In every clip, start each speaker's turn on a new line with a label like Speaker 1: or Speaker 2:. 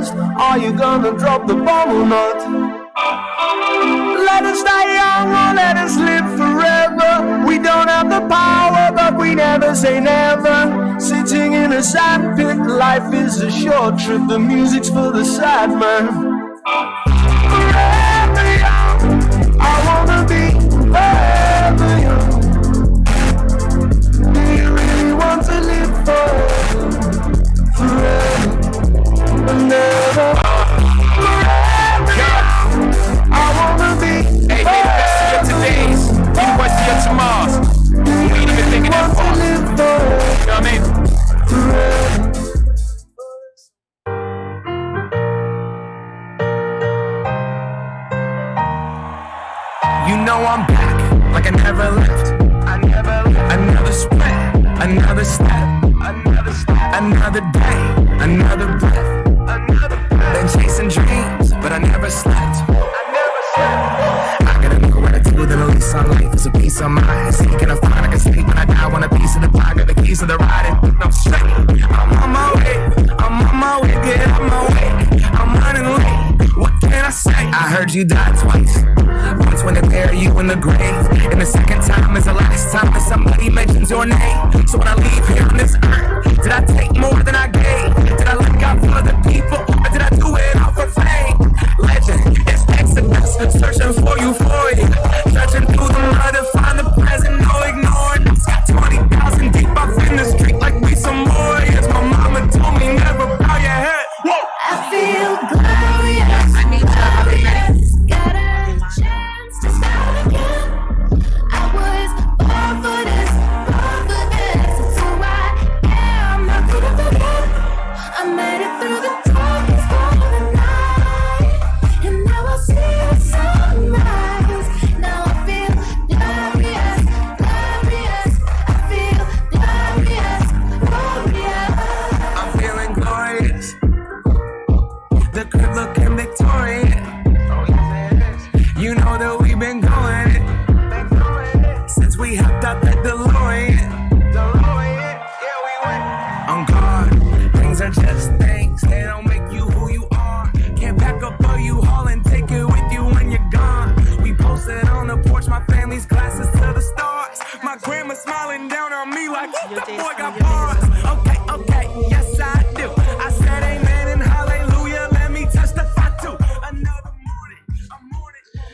Speaker 1: nuts. Are you gonna drop the bomb or not? Let us die young or let us live forever. We don't have the power, but we never say never. Sitting in a sandpit, life is a short trip. The music's for the sad man. Forever young, I wanna be forever young. Do you really want to live forever? Forever and never. Forever young, I wanna be.
Speaker 2: Hey, maybe let's see your todays. You want to see your tomorrows. We ain't even thinking that far. You know what I mean?
Speaker 3: You know I'm back, like I never left. Another spread, another step, another day, another breath. Been chasing dreams, but I never slept. I gotta know what I do, then release sunlight. It's a piece of mind. Seeking a find, I can sleep when I die. Want a piece of the pie, got the keys to the ride. And I'm straight, I'm on my way, get out my way. I'm running late, what can I say? I heard you die twice. Once when they bury you in the grave, and the second time is the last time that somebody mentions your name. So when I leave here on this earth, did I take more than I gave? Did I look out for the people, or did I do it all for fame? Legend, it's Exodus, searching for euphoria. Searching through the mud to find the present, no ignoring. It's got 20,000 deep up in the street like we some warriors. My mama told me never bow your head. Whoa.
Speaker 4: I feel glorious. I need glorious. Got a chance to start again. I was born for this, It's who I am. I couldn't forget. I made it through the darkest part of the night, and now I see the sunrise. Now I feel glorious. I feel glorious.
Speaker 3: I'm feeling glorious. The crib looking Victorian. You know that we've been going since we hopped out that DeLorean. On guard, things are just things. They don't make you who you are. Can't pack up all you haul and take it with you when you're gone. We posted on the porch, my family's glasses to the stars. My grandma smiling down on me like, that boy got bars. Okay, yes I do. I said amen and hallelujah. Let me testify to another morning.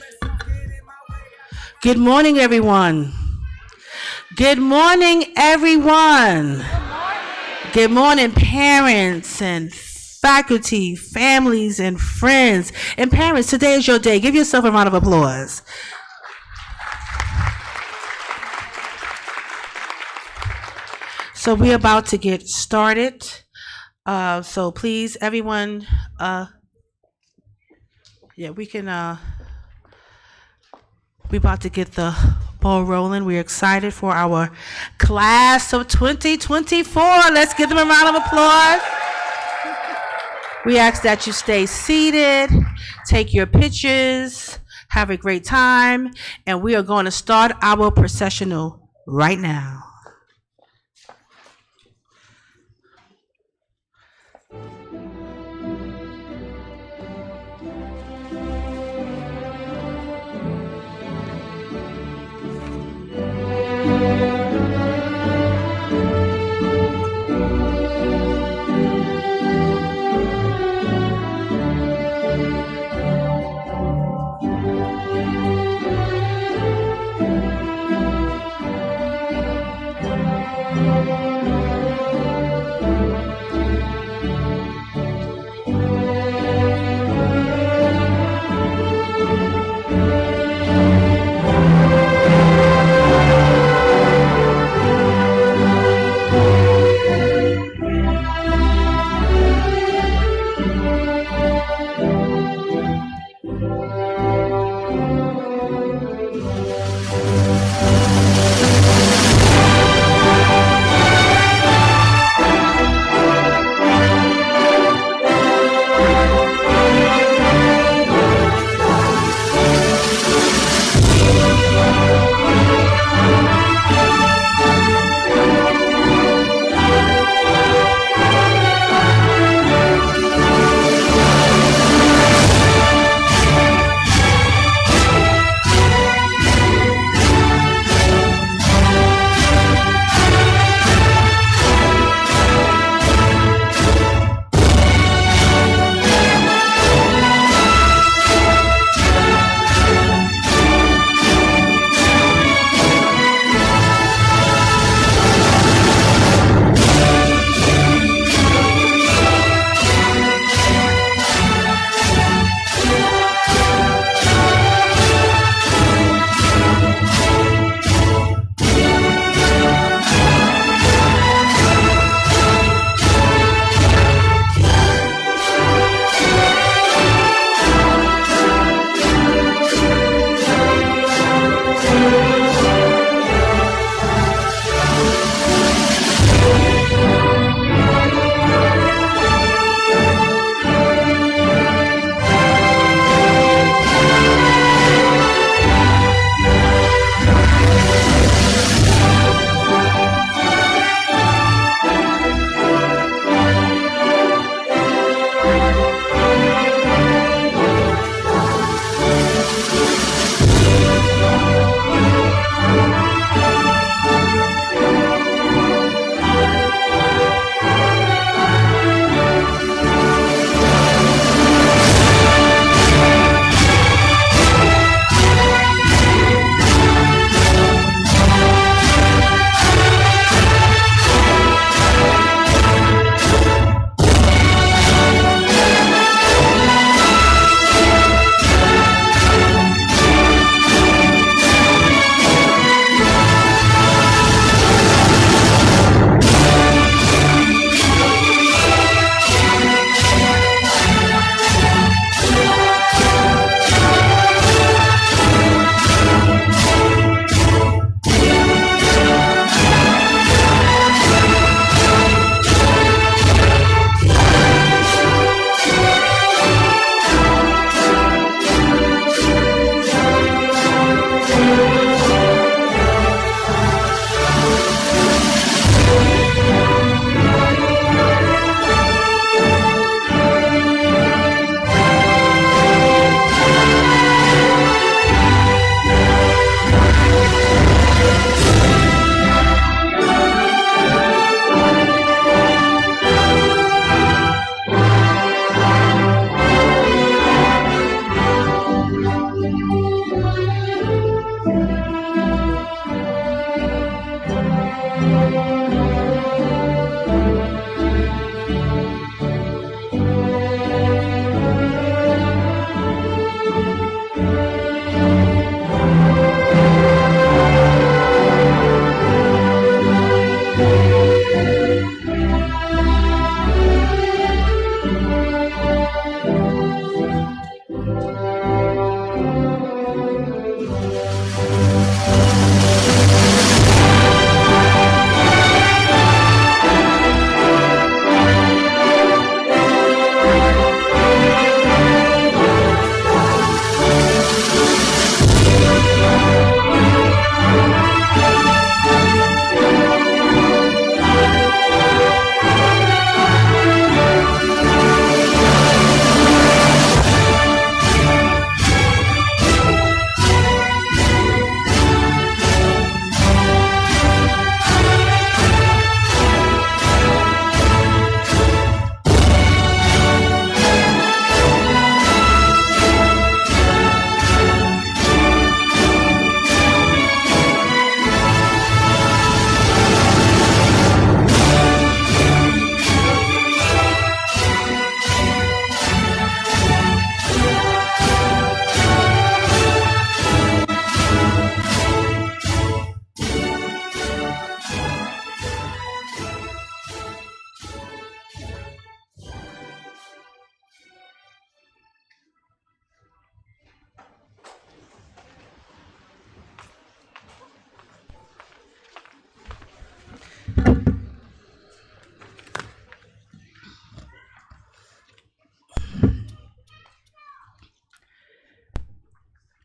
Speaker 3: Let's get in my way.
Speaker 5: Good morning, everyone. Good morning, everyone. Good morning, parents and faculty, families and friends. And parents, today is your day. Give yourself a round of applause. So we're about to get started. So please, everyone, we're about to get the ball rolling. We're excited for our class of 2024. Let's give them a round of applause. We ask that you stay seated, take your pictures, have a great time, and we are going to start our processional right now.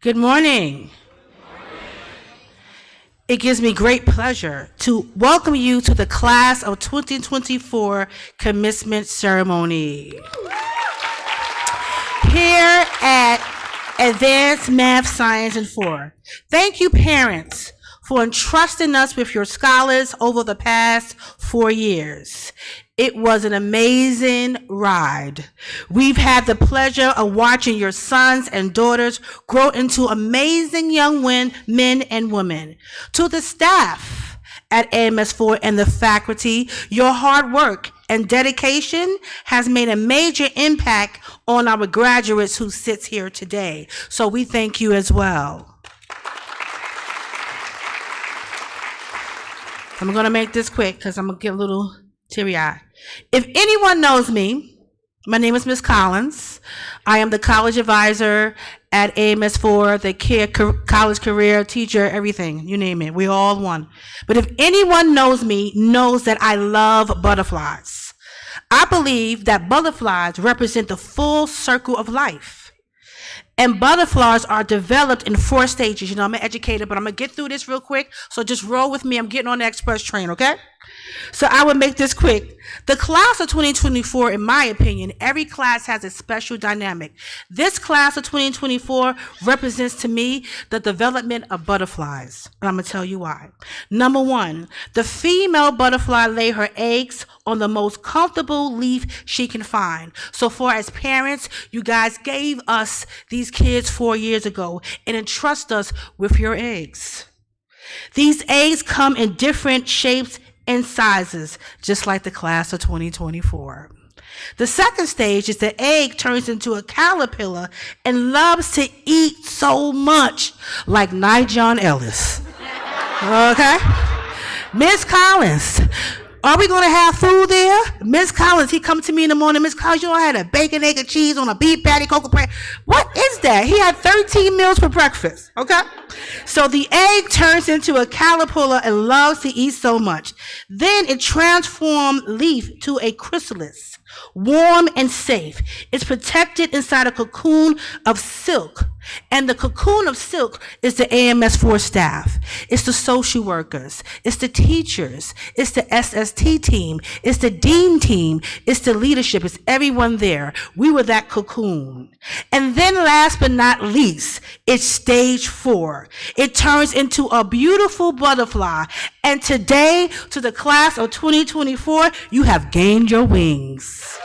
Speaker 5: Good morning. It gives me great pleasure to welcome you to the class of 2024 commencement ceremony. Here at Advanced Math, Science, and 4. Thank you, parents, for entrusting us with your scholars over the past 4 years. It was an amazing ride. We've had the pleasure of watching your sons and daughters grow into amazing young men and women. To the staff at AMS 4 and the faculty, your hard work and dedication has made a major impact on our graduates who sits here today. So we thank you as well. I'm going to make this quick because I'm going to get a little teary-eyed. If anyone knows me, my name is Ms. Collins. I am the college advisor at AMS 4, the college career teacher, everything, you name it. We all one. But if anyone knows me, knows that I love butterflies. I believe that butterflies represent the full circle of life. And butterflies are developed in 4 stages. You know, I'm an educator, but I'm going to get through this real quick. So just roll with me. I'm getting on the express train, okay? So I will make this quick. The class of 2024, in my opinion, every class has a special dynamic. This class of 2024 represents to me the development of butterflies. And I'm going to tell you why. Number 1, the female butterfly lay her eggs on the most comfortable leaf she can find. So far as parents, you guys gave us these kids 4 years ago and entrust us with your eggs. These eggs come in different shapes and sizes, just like the class of 2024. The second stage is the egg turns into a caterpillar and loves to eat so much, like Nigel Ellis. Okay? Miss Collins, are we going to have food there? Miss Collins, he come to me in the morning, Miss Collins, you know I had a bacon, egg, and cheese on a beef patty, cocoa bread. What is that? He had 13 meals for breakfast, okay? So the egg turns into a caterpillar and loves to eat so much. Then it transforms leaf to a chrysalis, warm and safe. It's protected inside a cocoon of silk. And the cocoon of silk is the AMS 4 staff. It's the social workers. It's the teachers. It's the SST team. It's the dean team. It's the leadership. It's everyone there. We were that cocoon. And then last but not least, it's stage 4. It turns into a beautiful butterfly. And today, to the class of 2024, you have gained your wings.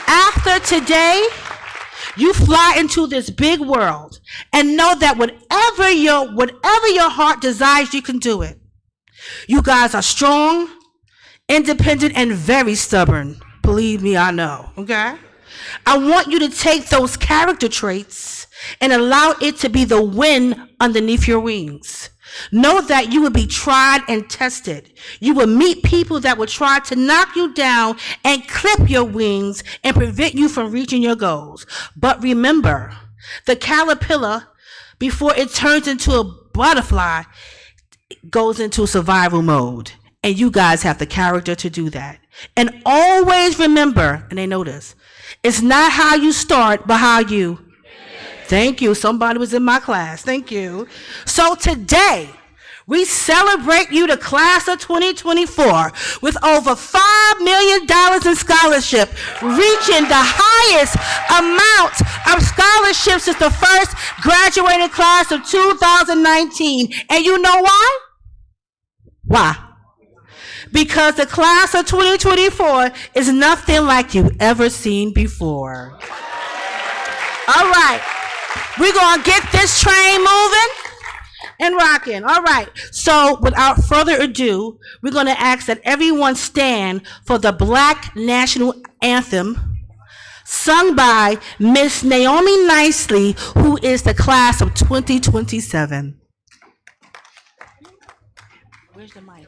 Speaker 5: After today, you fly into this big world and know that whatever your heart desires, you can do it. You guys are strong, independent, and very stubborn. Believe me, I know, okay? I want you to take those character traits and allow it to be the wind underneath your wings. Know that you will be tried and tested. You will meet people that will try to knock you down and clip your wings and prevent you from reaching your goals. But remember, the caterpillar, before it turns into a butterfly, goes into survival mode. And you guys have the character to do that. And always remember, and they know this, it's not how you start, but how you. Thank you. Somebody was in my class. Thank you. So today, we celebrate you, the class of 2024, with over $5 million in scholarship, reaching the highest amount of scholarships since the first graduating class of 2019. And you know why? Why? Because the class of 2024 is nothing like you've ever seen before. All right. We're going to get this train moving and rocking. All right. So without further ado, we're going to ask that everyone stand for the Black National Anthem sung by Miss Naomi Nicely, who is the class of 2027. Where's the mic?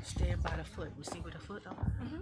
Speaker 5: Stand by the foot. We see where the foot are? Mm-hmm.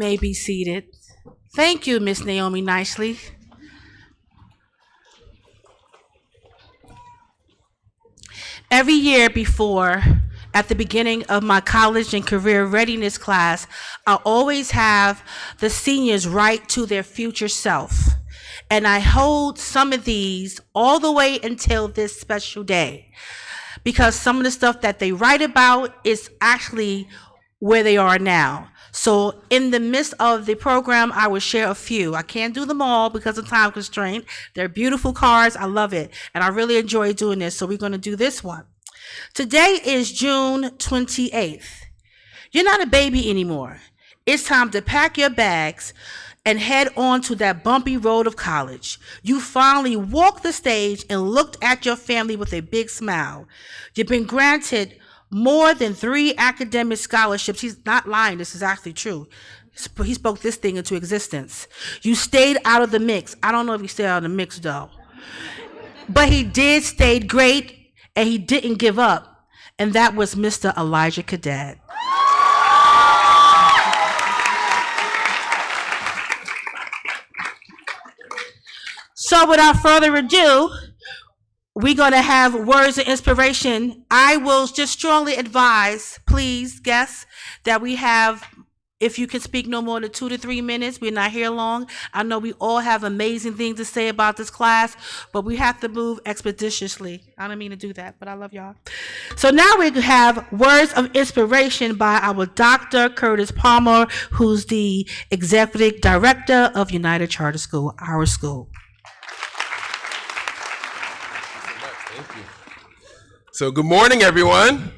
Speaker 5: may be seated. Thank you, Miss Naomi Nicely. Every year before, at the beginning of my college and career readiness class, I always have the seniors write to their future self. And I hold some of these all the way until this special day, because some of the stuff that they write about is actually where they are now. So in the midst of the program, I will share a few. I can't do them all because of time constraint. They're beautiful cards. I love it. And I really enjoy doing this. So we're going to do this one. Today is June 28th. You're not a baby anymore. It's time to pack your bags and head on to that bumpy road of college. You finally walked the stage and looked at your family with a big smile. You've been granted more than 3 academic scholarships. He's not lying. This is actually true. He spoke this thing into existence. You stayed out of the mix. I don't know if he stayed out of the mix, though. But he did stay great, and he didn't give up. And that was Mr. Elijah Cadet. So without further ado, we're going to have words of inspiration. I will just strongly advise, please, guests, that we have, if you can speak no more than 2 to 3 minutes. We're not here long. I know we all have amazing things to say about this class, but we have to move expeditiously. I don't mean to do that, but I love y'all. So now we have words of inspiration by our Dr. Curtis Palmer, who's the Executive Director of United Charter School, our school.
Speaker 2: So good morning, everyone.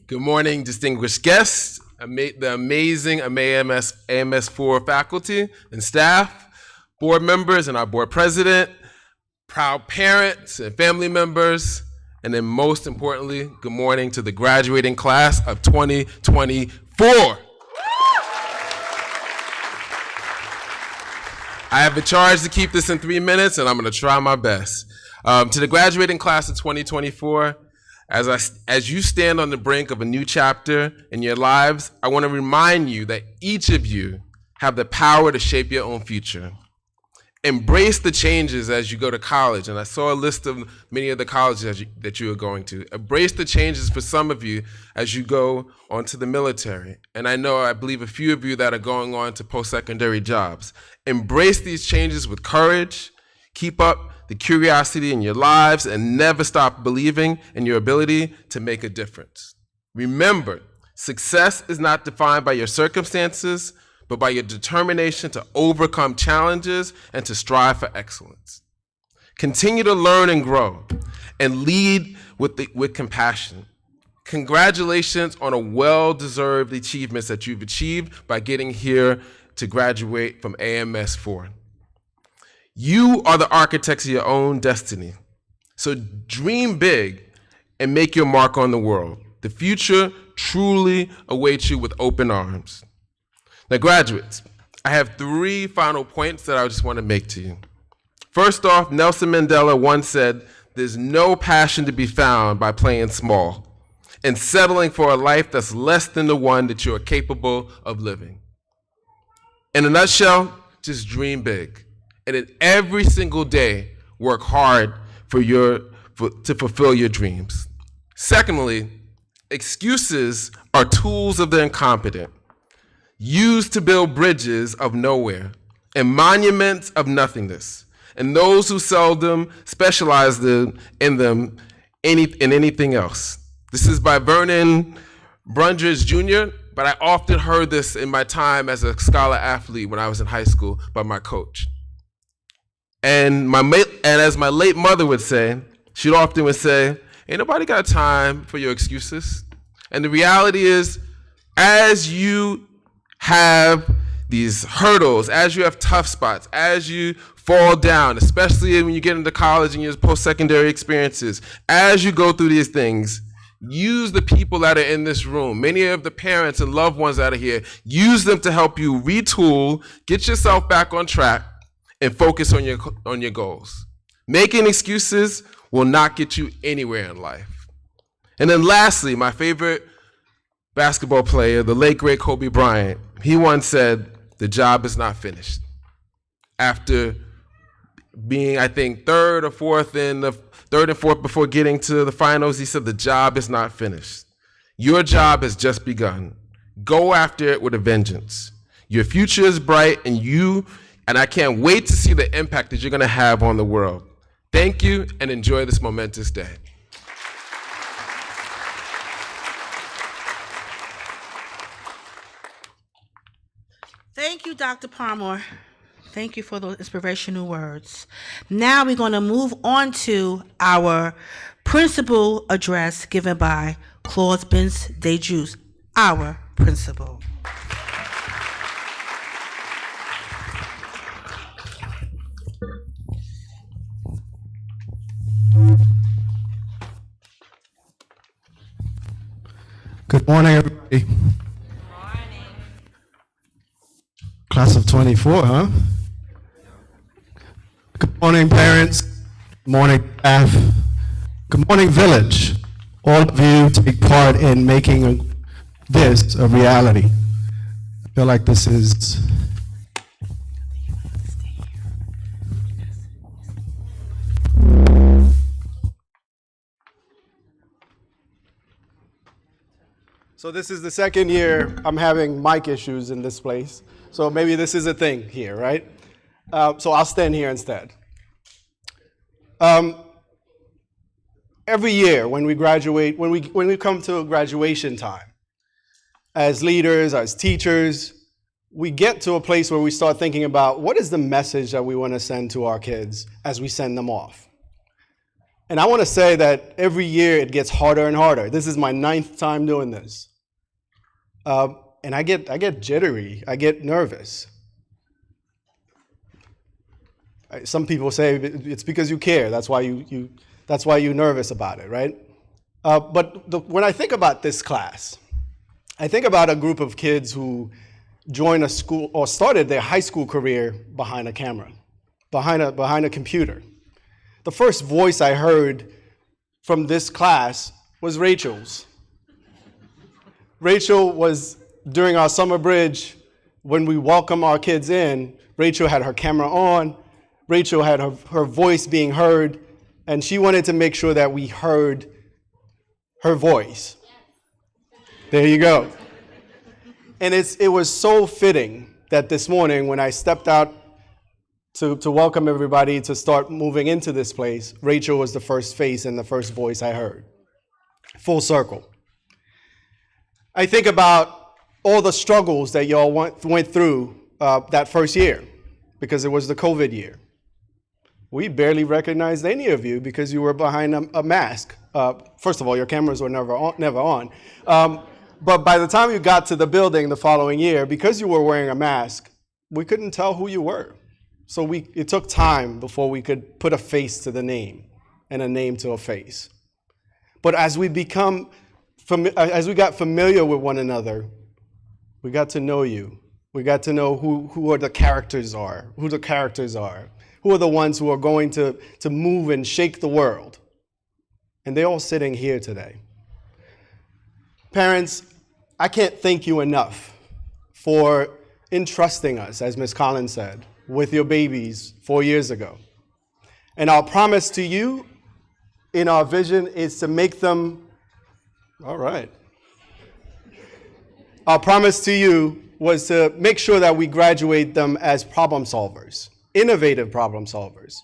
Speaker 2: Good morning, distinguished guests, the amazing AMS 4 faculty and staff, board members and our board president, proud parents and family members, and then most importantly, good morning to the graduating class of 2024. I have a charge to keep this in 3 minutes, and I'm going to try my best. To the graduating class of 2024, as you stand on the brink of a new chapter in your lives, I want to remind you that each of you have the power to shape your own future. Embrace the changes as you go to college, and I saw a list of many of the colleges that you are going to. Embrace the changes for some of you as you go onto the military. And I believe a few of you that are going on to post-secondary jobs. Embrace these changes with courage. Keep up the curiosity in your lives and never stop believing in your ability to make a difference. Remember, success is not defined by your circumstances, but by your determination to overcome challenges and to strive for excellence. Continue to learn and grow and lead with compassion. Congratulations on a well-deserved achievements that you've achieved by getting here to graduate from AMS 4. You are the architects of your own destiny. So dream big and make your mark on the world. The future truly awaits you with open arms. Now, graduates, I have 3 final points that I just want to make to you. First off, Nelson Mandela once said, "There's no passion to be found by playing small and settling for a life that's less than the one that you are capable of living." In a nutshell, just dream big. And in every single day, work hard to fulfill your dreams. Secondly, excuses are tools of the incompetent, used to build bridges of nowhere and monuments of nothingness, and those who seldom specialize in anything else. This is by Vernon Brundridge Jr., but I often heard this in my time as a scholar athlete when I was in high school by my coach. And as my late mother would say, she'd often say, "Ain't nobody got time for your excuses." And the reality is, as you have these hurdles, as you have tough spots, as you fall down, especially when you get into college and your post-secondary experiences, as you go through these things, use the people that are in this room, many of the parents and loved ones that are here, use them to help you retool, get yourself back on track, and focus on your goals. Making excuses will not get you anywhere in life. And then lastly, my favorite basketball player, the late great Kobe Bryant, He once said, "The job is not finished." After being, I think, third and fourth before getting to the finals, he said, "The job is not finished. Your job has just begun. Go after it with a vengeance. Your future is bright, and I can't wait to see the impact that you're going to have on the world. Thank you, and enjoy this momentous day."
Speaker 5: Thank you, Dr. Palmer. Thank you for those inspirational words. Now we're going to move on to our principal address given by Claude Benz DeJuice, our principal.
Speaker 6: Good morning, everybody. Class of 24, huh? Good morning, parents. Good morning, staff. Good morning, village. All of you take part in making this a reality. I feel like this is So this is the second year I'm having mic issues in this place. So maybe this is a thing here, right? So I'll stand here instead. Every year when we graduate, when we come to graduation time, as leaders, as teachers, we get to a place where we start thinking about what is the message that we want to send to our kids as we send them off. And I want to say that every year it gets harder and harder. This is my 9th time doing this. And I get jittery, I get nervous. Some people say it's because you care. That's why you're nervous about it, right? But when I think about this class, I think about a group of kids who joined a school or started their high school career behind a camera, behind a computer. The first voice I heard from this class was Rachel's. Rachel was, during our summer bridge, when we welcome our kids in, Rachel had her camera on, Rachel had her voice being heard, and she wanted to make sure that we heard her voice. There you go. And it was so fitting that this morning when I stepped out to welcome everybody to start moving into this place, Rachel was the first face and the first voice I heard. Full circle. I think about all the struggles that y'all went through that first year, because it was the COVID year. We barely recognized any of you because you were behind a mask. First of all, your cameras were never on. But by the time you got to the building the following year, because you were wearing a mask, we couldn't tell who you were. So it took time before we could put a face to the name and a name to a face. But as we got familiar with one another, we got to know you. We got to know who the characters are, who are the ones who are going to move and shake the world. And they're all sitting here today. Parents, I can't thank you enough for entrusting us, as Ms. Collins said, with your babies 4 years ago. And our promise to you in our vision is to make them, all right. Our promise to you was to make sure that we graduate them as problem solvers, innovative problem solvers.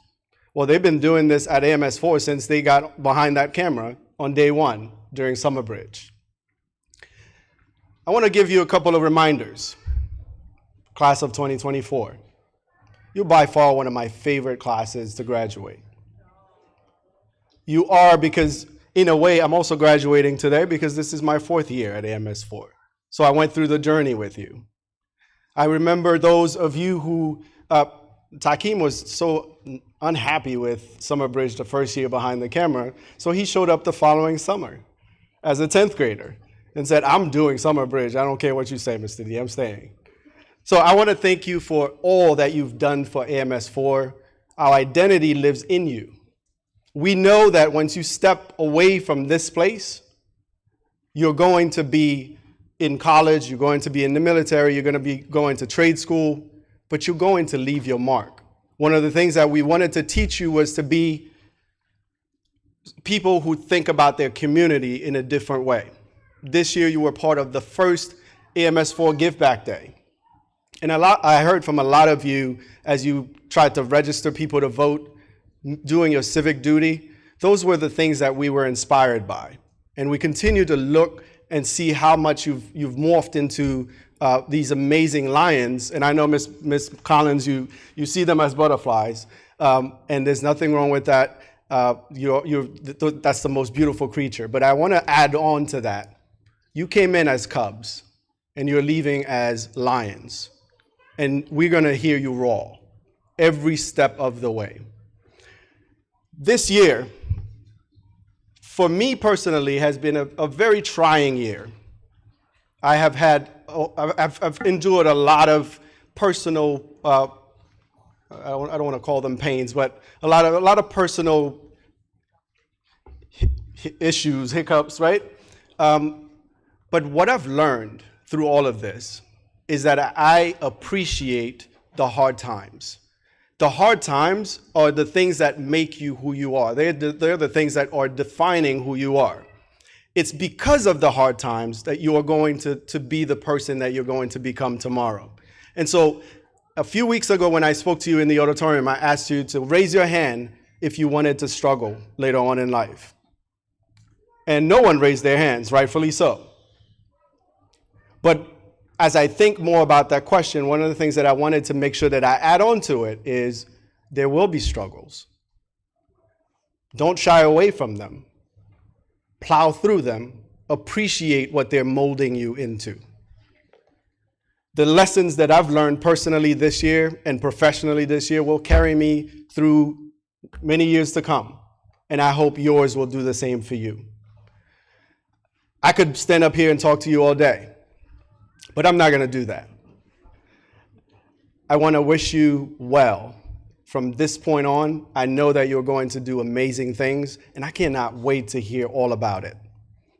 Speaker 6: Well, they've been doing this at AMS 4 since they got behind that camera on day 1 during Summer Bridge. I want to give you a couple of reminders. Class of 2024. You're by far one of my favorite classes to graduate. You are because, in a way, I'm also graduating today because this is my 4th year at AMS 4. So I went through the journey with you. I remember those of you who, Takeem was so unhappy with Summer Bridge the first year behind the camera, so he showed up the following summer as a 10th grader and said, I'm doing Summer Bridge. I don't care what you say, Mr. D, I'm staying. So I want to thank you for all that you've done for AMS 4. Our identity lives in you. We know that once you step away from this place, you're going to be in college, you're going to be in the military, you're going to be going to trade school, but you're going to leave your mark. One of the things that we wanted to teach you was to be people who think about their community in a different way. This year, you were part of the first AMS 4 Give Back Day. And I heard from a lot of you as you tried to register people to vote, doing your civic duty. Those were the things that we were inspired by. And we continue to look and see how much you've morphed into these amazing lions. And I know, Miss Collins, you see them as butterflies, and there's nothing wrong with that. That's the most beautiful creature. But I want to add on to that. You came in as cubs, and you're leaving as lions. And we're going to hear you roar every step of the way. This year, for me personally, has been a very trying year. I've endured a lot of personal, I don't want to call them pains, but a lot of personal issues, hiccups, right? But what I've learned through all of this is that I appreciate the hard times. The hard times are the things that make you who you are. They're the things that are defining who you are. It's because of the hard times that you are going to be the person that you're going to become tomorrow. And so a few weeks ago when I spoke to you in the auditorium, I asked you to raise your hand if you wanted to struggle later on in life. And no one raised their hands, rightfully so. But as I think more about that question, one of the things that I wanted to make sure that I add on to it is there will be struggles. Don't shy away from them. Plow through them. Appreciate what they're molding you into. The lessons that I've learned personally this year and professionally this year will carry me through many years to come. And I hope yours will do the same for you. I could stand up here and talk to you all day, but I'm not going to do that. I want to wish you well. From this point on, I know that you're going to do amazing things, and I cannot wait to hear all about it.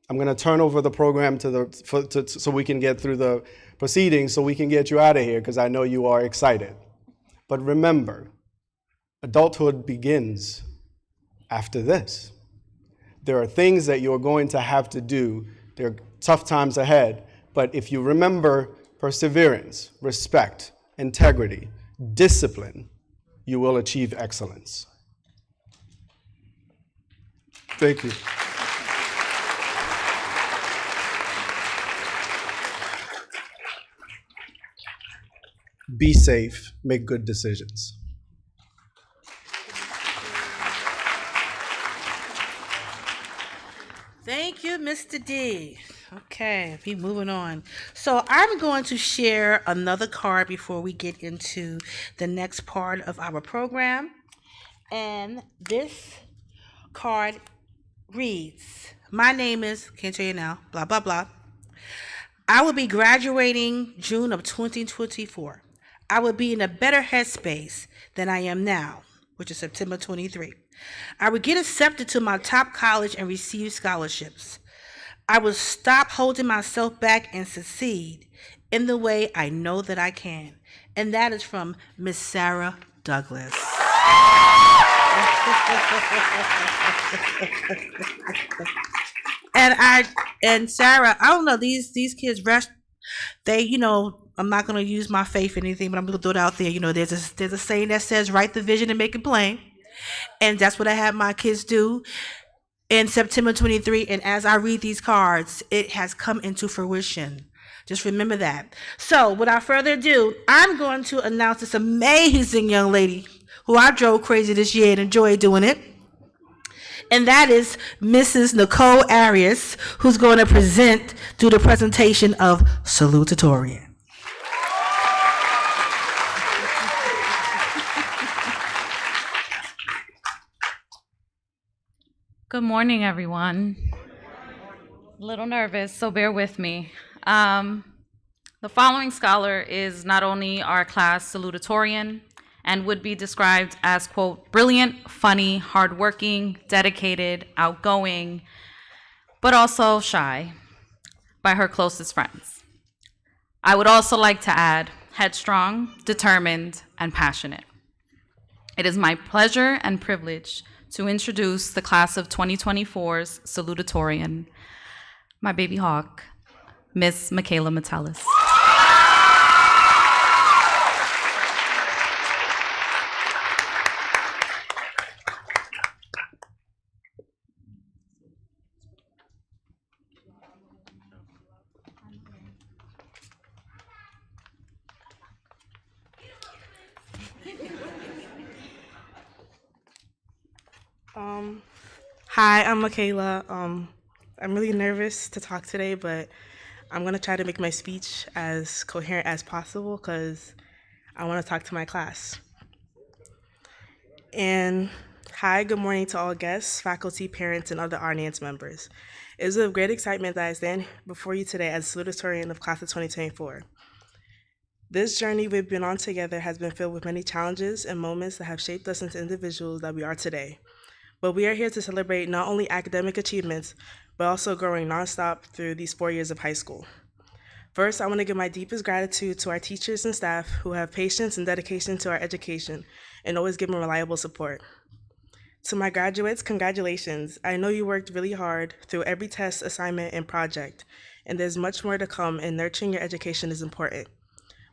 Speaker 6: I'm going to turn over the program so we can get through the proceedings, so we can get you out of here, because I know you are excited. But remember, adulthood begins after this. There are things that you're going to have to do. There are tough times ahead. But if you remember perseverance, respect, integrity, discipline, you will achieve excellence. Thank you. Be safe, make good decisions.
Speaker 5: Thank you, Mr. D. Okay, be moving on. So I'm going to share another card before we get into the next part of our program. And this card reads, my name is, can't tell you now, blah, blah, blah. I will be graduating June of 2024. I will be in a better headspace than I am now, which is September 23. I will get accepted to my top college and receive scholarships. I will stop holding myself back and succeed in the way I know that I can. And that is from Miss Sarah Douglas. And Sarah, I don't know, these kids they, I'm not going to use my faith or anything, but I'm going to throw it out there. There's a saying that says, write the vision and make it plain. And that's what I had my kids do in September 23. And as I read these cards, it has come into fruition. Just remember that. So without further ado, I'm going to announce this amazing young lady who I drove crazy this year and enjoyed doing it. And that is Mrs. Nicole Arias, who's going to do the presentation of Salutatorian.
Speaker 7: Good morning, everyone. A little nervous, so bear with me. The following scholar is not only our class salutatorian and would be described as, quote, brilliant, funny, hardworking, dedicated, outgoing, but also shy. by her closest friends. I would also like to add headstrong, determined, and passionate. It is my pleasure and privilege to introduce the class of 2024's Salutatorian, my baby hawk, Miss Michaela Metellus.
Speaker 8: Hi, I'm Michaela. I'm really nervous to talk today, but I'm going to try to make my speech as coherent as possible because I want to talk to my class. And hi, good morning to all guests, faculty, parents, and other audience members. It is with great excitement that I stand before you today as Salutatorian of Class of 2024. This journey we've been on together has been filled with many challenges and moments that have shaped us into individuals that we are today. But we are here to celebrate not only academic achievements, but also growing nonstop through these 4 years of high school. First, I want to give my deepest gratitude to our teachers and staff who have patience and dedication to our education and always give me reliable support. To my graduates, congratulations. I know you worked really hard through every test, assignment, and project, and there's much more to come, and nurturing your education is important.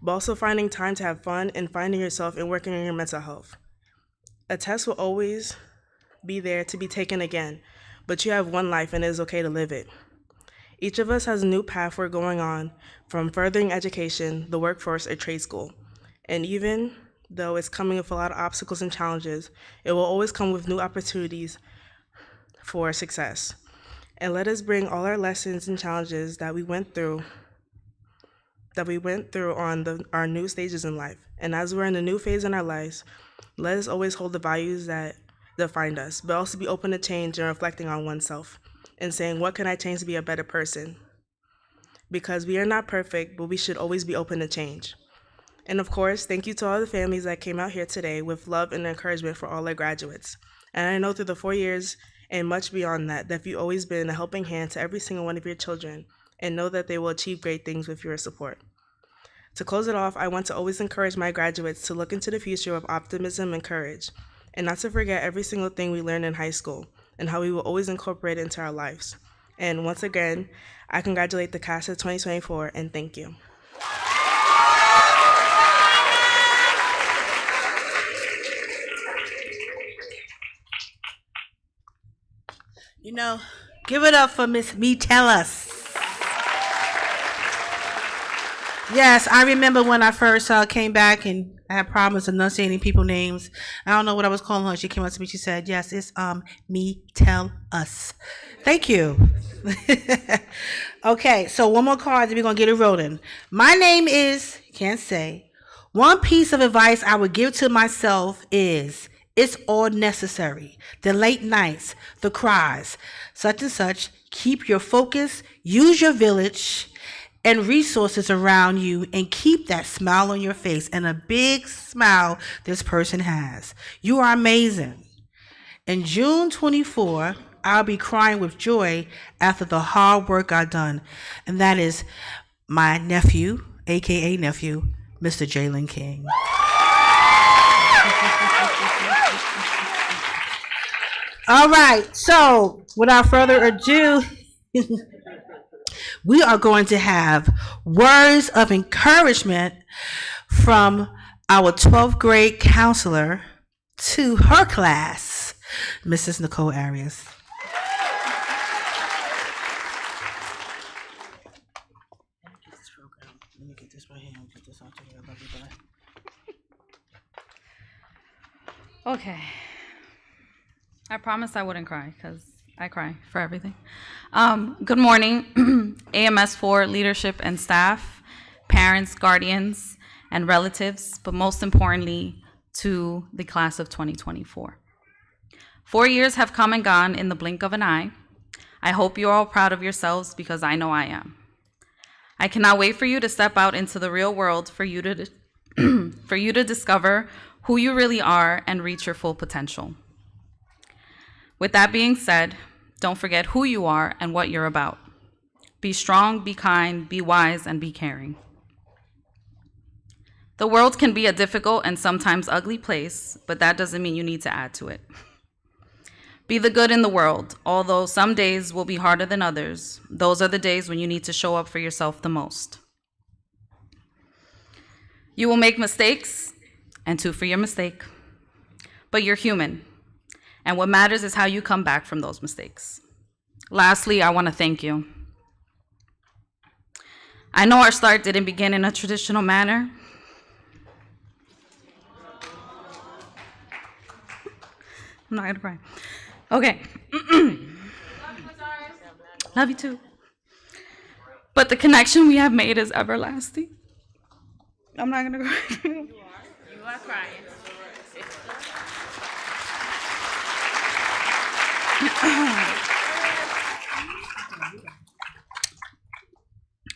Speaker 8: But also finding time to have fun and finding yourself and working on your mental health. A test will always be there to be taken again, but you have one life and it is okay to live it. Each of us has a new path we're going on, from furthering education, the workforce, or trade school. And even though it's coming with a lot of obstacles and challenges, it will always come with new opportunities for success. And let us bring all our lessons and challenges that we went through on our new stages in life. And as we're in a new phase in our lives, let us always hold the values that define us, but also be open to change and reflecting on oneself and saying, what can I change to be a better person? Because we are not perfect, but we should always be open to change. And of course, thank you to all the families that came out here today with love and encouragement for all our graduates. And I know through the 4 years and much beyond that you've always been a helping hand to every single one of your children and know that they will achieve great things with your support. To close it off, I want to always encourage my graduates to look into the future with optimism and courage, and not to forget every single thing we learned in high school and how we will always incorporate it into our lives. And once again, I congratulate the class of 2024 and thank you.
Speaker 5: You know, give it up for Miss Metellus. Yes, I remember when I first came back and I had problems enunciating people's names. I don't know what I was calling her. She came up to me. She said, "Yes, it's Metellus." Thank you. Okay, so one more card, then we're gonna get it rolling. My name is, can't say. One piece of advice I would give to myself is, it's all necessary. The late nights, the cries, such and such. Keep your focus. Use your village and resources around you, and keep that smile on your face, and a big smile this person has. You are amazing. In June 24, I'll be crying with joy after the hard work I've done, and that is my nephew, aka nephew, Mr. Jalen King. All right, so without further ado, we are going to have words of encouragement from our 12th grade counselor to her class, Mrs. Nicole Arias.
Speaker 7: Okay. I promised I wouldn't cry because I cry for everything. Good morning, AMS 4 leadership and staff, parents, guardians, and relatives, but most importantly, to the class of 2024. 4 years have come and gone in the blink of an eye. I hope you're all proud of yourselves because I know I am. I cannot wait for you to step out into the real world for you to discover who you really are and reach your full potential. With that being said, don't forget who you are and what you're about. Be strong, be kind, be wise, and be caring. The world can be a difficult and sometimes ugly place, but that doesn't mean you need to add to it. Be the good in the world. Although some days will be harder than others, those are the days when you need to show up for yourself the most. You will make mistakes, and too for your mistake, but you're human, and what matters is how you come back from those mistakes. Lastly, I want to thank you. I know our start didn't begin in a traditional manner. I'm not gonna cry. Okay. Love you too. But the connection we have made is everlasting. I'm not gonna cry. You are crying.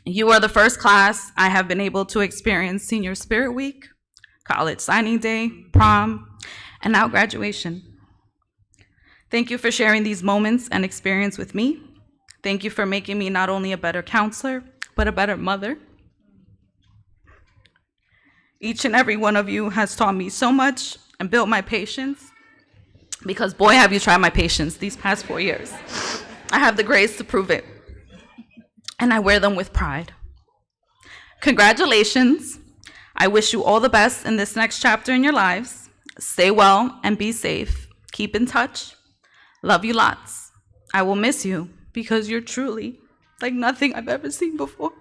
Speaker 7: You are the first class I have been able to experience Senior Spirit Week, college signing day, prom, and now graduation. Thank you for sharing these moments and experience with me. Thank you for making me not only a better counselor, but a better mother. Each and every one of you has taught me so much and built my patience, because boy, have you tried my patience these past 4 years. I have the grace to prove it, and I wear them with pride. Congratulations. I wish you all the best in this next chapter in your lives. Stay well and be safe. Keep in touch. Love you lots. I will miss you because you're truly like nothing I've ever seen before.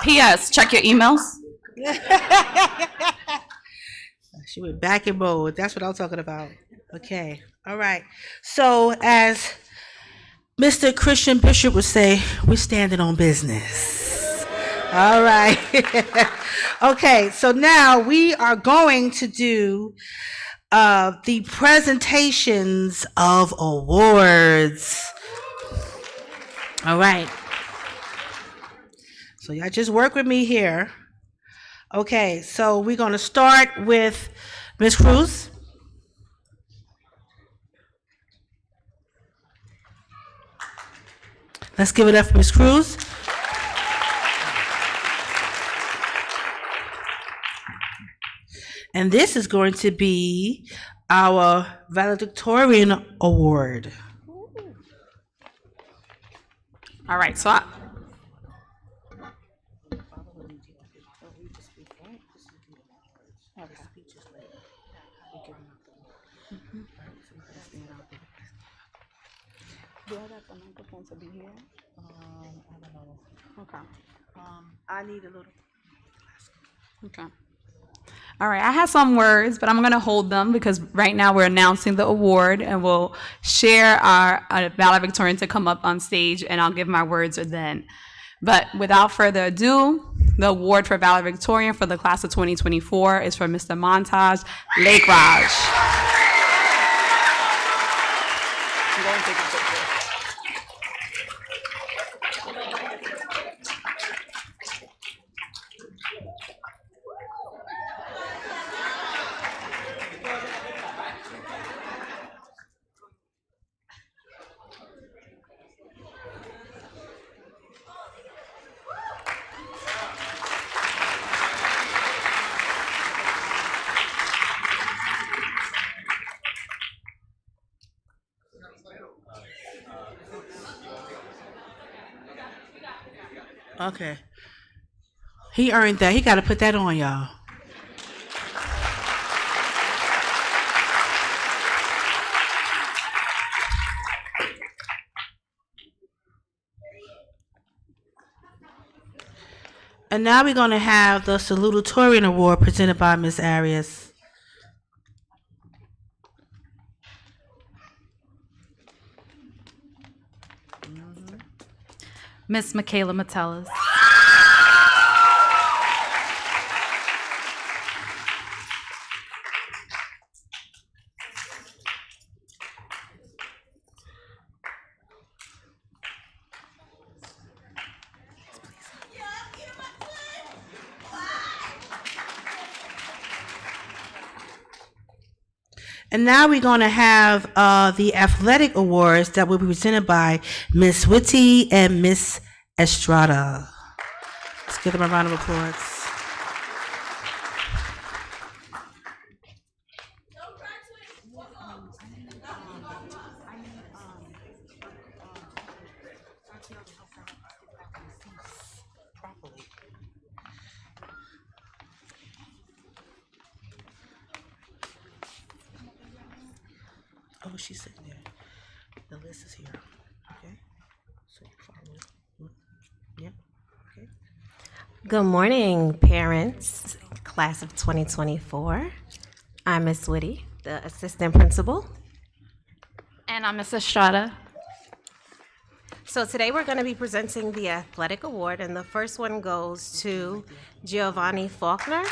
Speaker 7: P.S. Check your emails.
Speaker 5: She went back in mode. That's what I'm talking about. Okay. All right. So as Mr. Christian Bishop would say, we're standing on business. All right. Okay. So now we are going to do the presentations of awards. All right. So y'all just work with me here. Okay, so we're going to start with Ms. Cruz. Let's give it up for Ms. Cruz. And this is going to be our Valedictorian Award.
Speaker 7: All right, so
Speaker 5: Do I got the microphone to be here? I don't know. Okay. I need a little.
Speaker 7: okay. All right, I have some words, but I'm going to hold them because right now we're announcing the award, and we'll share our valedictorian to come up on stage, and I'll give my words then. But without further ado, the award for valedictorian for the class of 2024 is for Mr. Montage Lake Raj. I'm going to take a picture.
Speaker 5: Okay. He earned that. He got to put that on, y'all. And now we're going to have the Salutatorian Award presented by Ms. Arias.
Speaker 7: Miss Michaela Metellus.
Speaker 5: And now we're going to have the athletic awards that will be presented by Miss Whitty and Miss Estrada. Let's give them a round of applause. Oh, she's sitting there. The list is here. Okay. So you follow. Yep. Okay.
Speaker 9: Good morning, parents, class of 2024. I'm Miss Whitty, the assistant principal.
Speaker 7: And I'm Miss Estrada.
Speaker 9: So today we're going to be presenting the athletic award, and the first one goes to Giovanni Faulkner.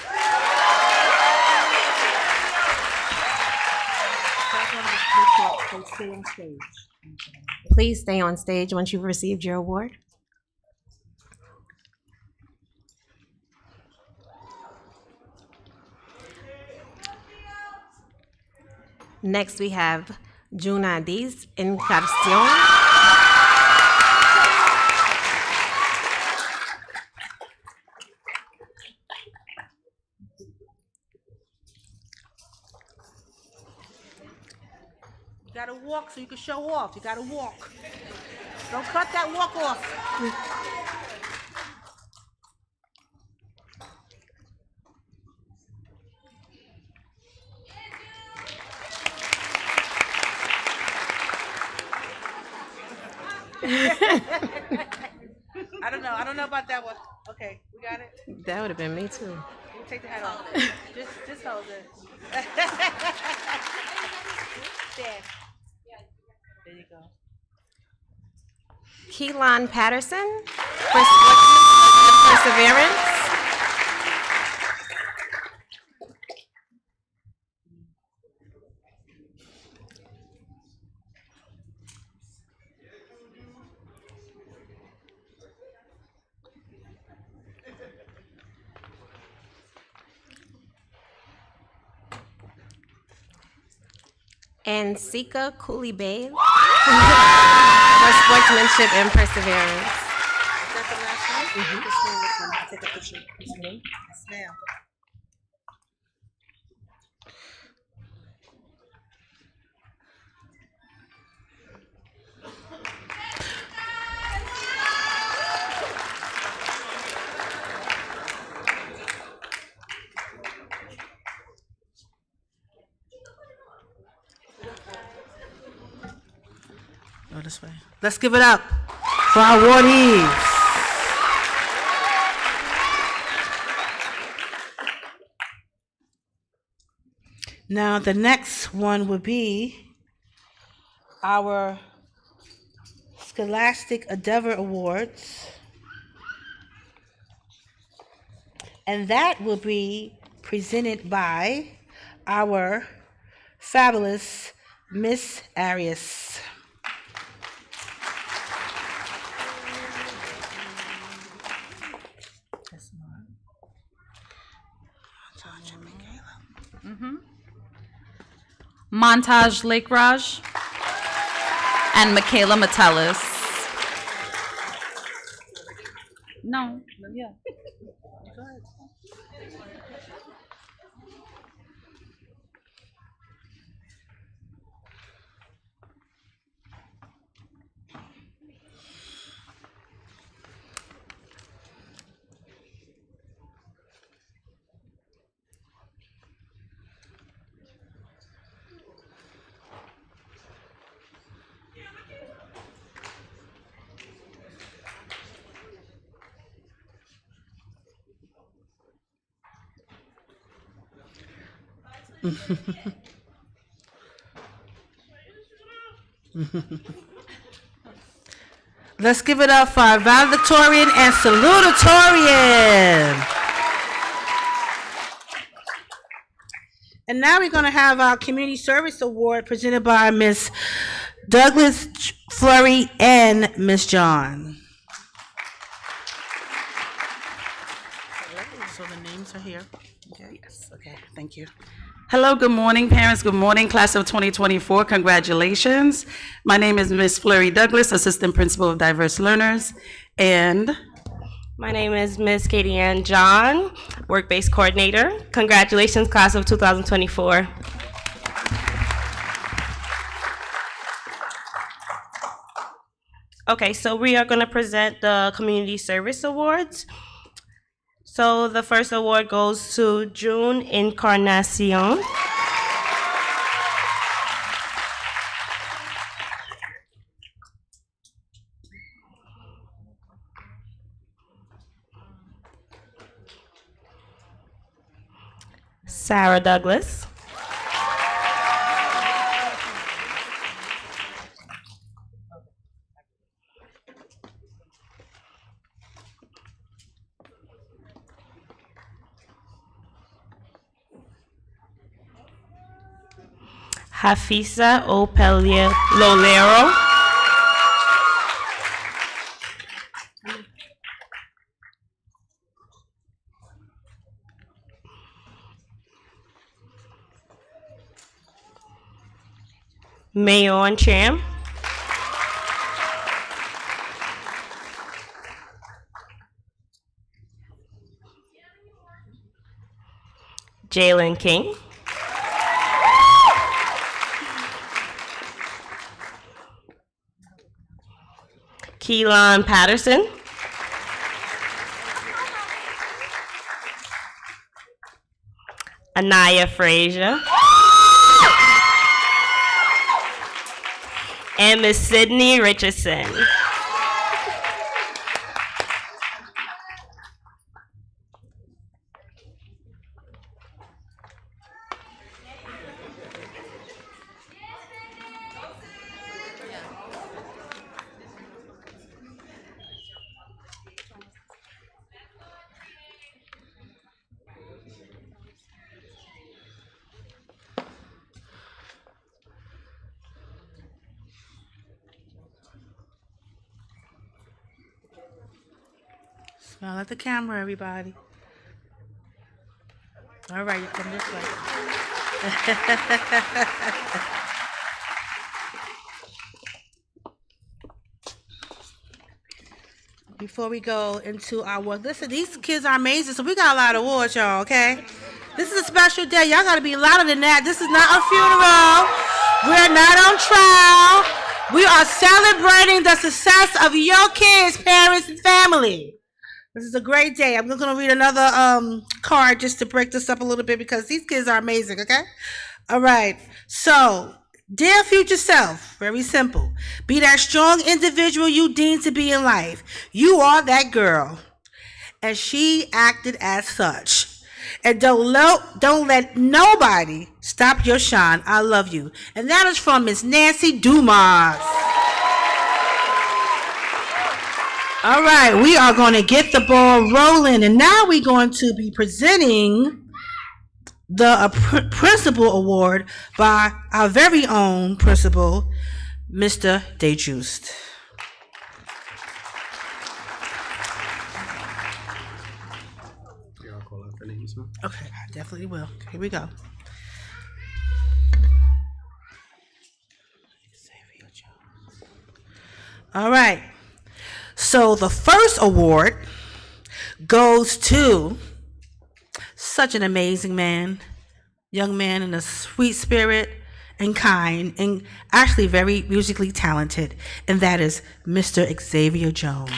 Speaker 9: Please stay on stage once you've received your award. Next, we have Junadis Encarnación.
Speaker 5: You gotta walk so you can show off. You gotta walk. Don't cut that walk off. I don't know about that one. Okay, we got it.
Speaker 9: That would have been me too.
Speaker 5: You take the hat off. Just hold it. There you go.
Speaker 9: Keelan Patterson for sportsmanship and perseverance. And Sika Coulibaly for sportsmanship and perseverance.
Speaker 5: Is that the last one? Mm-hmm. This one, take a picture. Yes, ma'am. Go this way. Let's give it up for our awardees. Now, the next one would be our Scholastic Endeavor Awards. And that will be presented by our fabulous Miss Arias.
Speaker 7: Montage Lake Raj and Michaela Metellus. No, yeah.
Speaker 5: Go ahead. Let's give it up for our Valedictorian and Salutatorian. And now we're going to have our Community Service Award presented by Miss Douglas Flurry and Miss John. So the names are here. Okay. Yes. Okay. Thank you.
Speaker 10: Hello, good morning, parents. Good morning, class of 2024. Congratulations. My name is Miss Fleury Douglas, Assistant Principal of Diverse Learners. And
Speaker 11: my name is Miss Katie Ann John, Work-Based Coordinator. Congratulations, class of 2024. Okay, so we are going to present the Community Service Awards. So the first award goes to June Encarnacion. Sarah Douglas. Hafisa Lolero. Mayon Cham. Jalen King. Keelan Patterson. Anaya Frazier. And Miss Sydney Richardson.
Speaker 5: Smile at the camera, everybody. All right, you come this way. Before we go into our awards, listen, these kids are amazing, so we got a lot of awards, y'all, okay? This is a special day. Y'all got to be louder than that. This is not a funeral. We're not on trial. We are celebrating the success of your kids, parents, and family. This is a great day. I'm going to read another card just to break this up a little bit because these kids are amazing, okay? All right. So, dear future self, very simple. Be that strong individual you deem to be in life. You are that girl. And she acted as such. And don't let nobody stop your shine. I love you. And that is from Miss Nancy Dumas. All right, we are going to get the ball rolling, and now we're going to be presenting the principal award by our very own principal, Mr. DeJuiced. Okay, I definitely will. Here we go. All right. So the first award goes to such an amazing man, young man in a sweet spirit and kind and actually very musically talented, and that is Mr. Xavier Jones.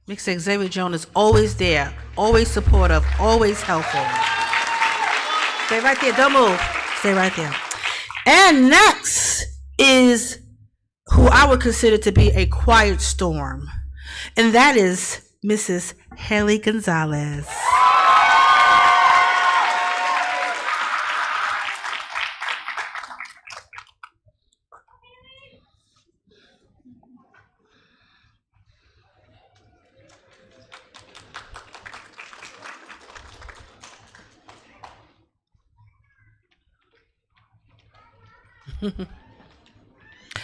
Speaker 5: Mr. Xavier Jones is always there, always supportive, always helpful. Stay right there, don't move. Stay right there. And next is who I would consider to be a quiet storm, and that is Mrs. Haley Gonzalez.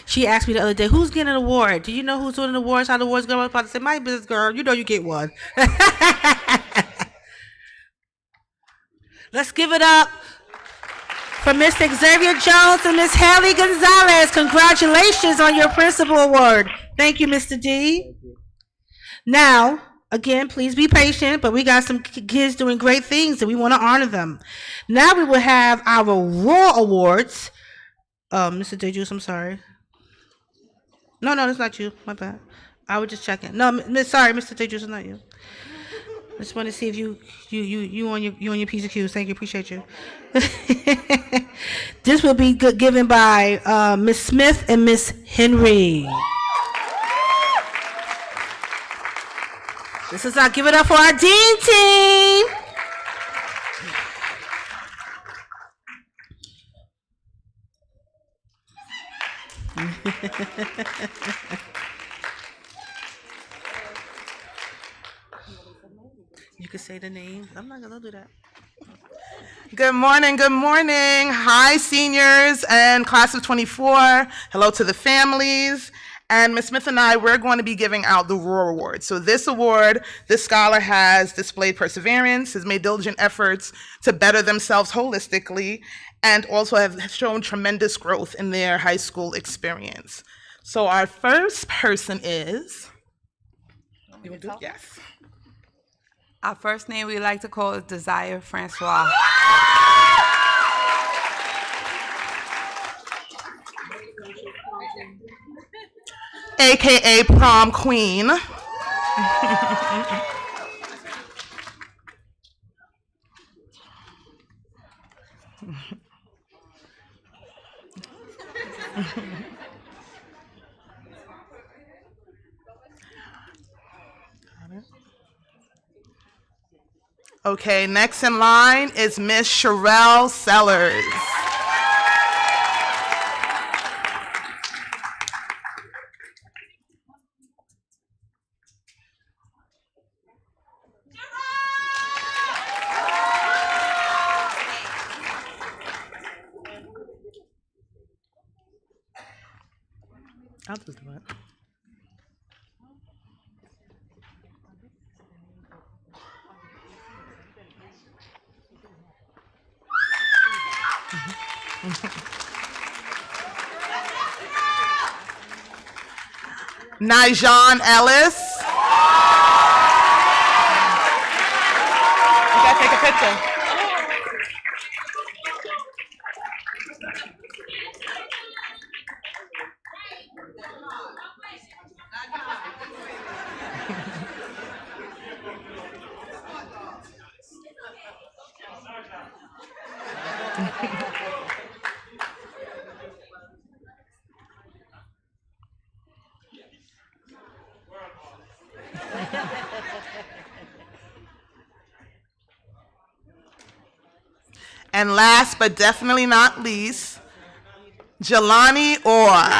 Speaker 5: She asked me the other day, who's getting an award? Do you know who's doing the awards? How the awards go? I was about to say, my business, girl. You know you get one. Let's give it up for Mr. Xavier Jones and Miss Haley Gonzalez. Congratulations on your principal award. Thank you, Mr. D. Now, again, please be patient, but we got some kids doing great things and we want to honor them. Now we will have our Raw Awards. Mr. DeJuice, I'm sorry. No, that's not you. My bad. I was just checking. No, sorry, Mr. DeJuice, it's not you. I just want to see if you on your piece of cues. Thank you, appreciate you. This will be given by Miss Smith and Miss Henry. This is our give it up for our Dean team. You can say the name. I'm not gonna do that.
Speaker 12: Good morning, good morning. Hi, seniors and class of 24. Hello to the families. And Ms. Smith and I, we're going to be giving out the Roar Award. So this award, this scholar has displayed perseverance, has made diligent efforts to better themselves holistically, and also have shown tremendous growth in their high school experience. So our first person is, yes.
Speaker 13: Our first name we like to call is Desire Francois.
Speaker 12: AKA Prom Queen. Okay, next in line is Miss Sherelle Sellers.
Speaker 5: I'll just do it.
Speaker 12: Nijon Ellis. You gotta take a picture. And last but definitely not least, Jelani Orr.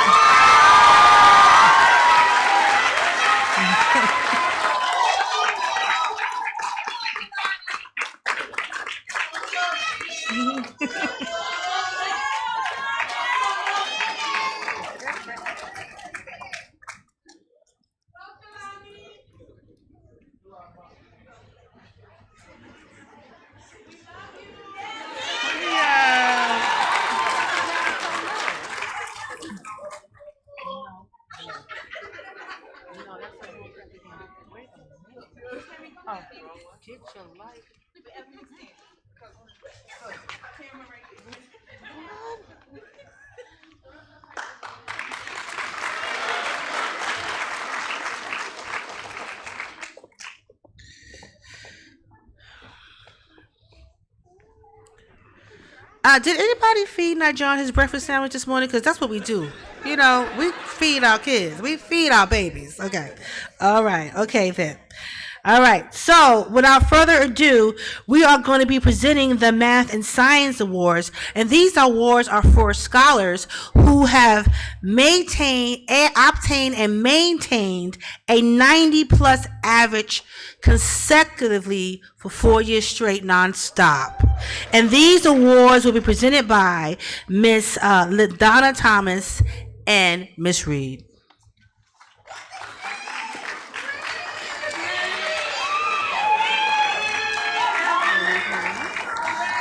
Speaker 5: Did anybody feed Nijon his breakfast sandwich this morning? Because that's what we do. You know, we feed our kids. We feed our babies. Okay. All right. Okay, then. All right, so without further ado, we are going to be presenting the Math and Science Awards, and these awards are for scholars who have obtained and maintained a 90-plus average consecutively for 4 years straight, nonstop. And these awards will be presented by Miss LaDonna Thomas and Miss Reed.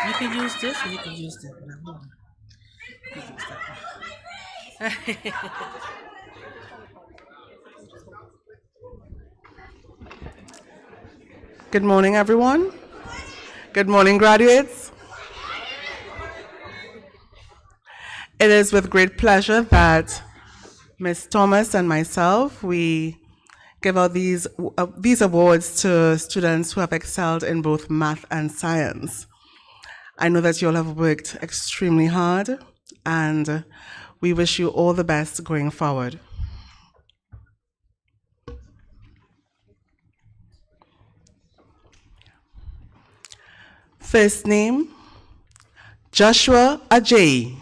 Speaker 5: You can use this or you can use this.
Speaker 14: Good morning, everyone. Good morning, graduates. It is with great pleasure that Ms. Thomas and myself, we give out these awards to students who have excelled in both math and science. I know that you all have worked extremely hard, and we wish you all the best going forward. First name, Joshua Ajay.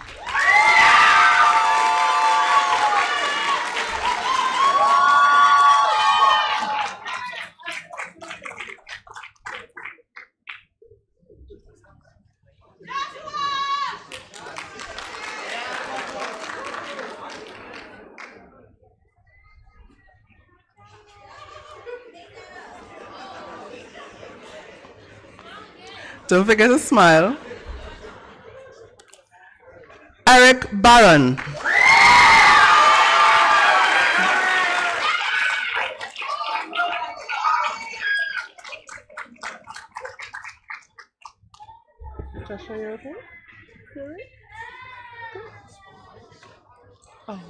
Speaker 14: Don't forget to smile. Eric Barron. Joshua, you okay? You all right? Oh.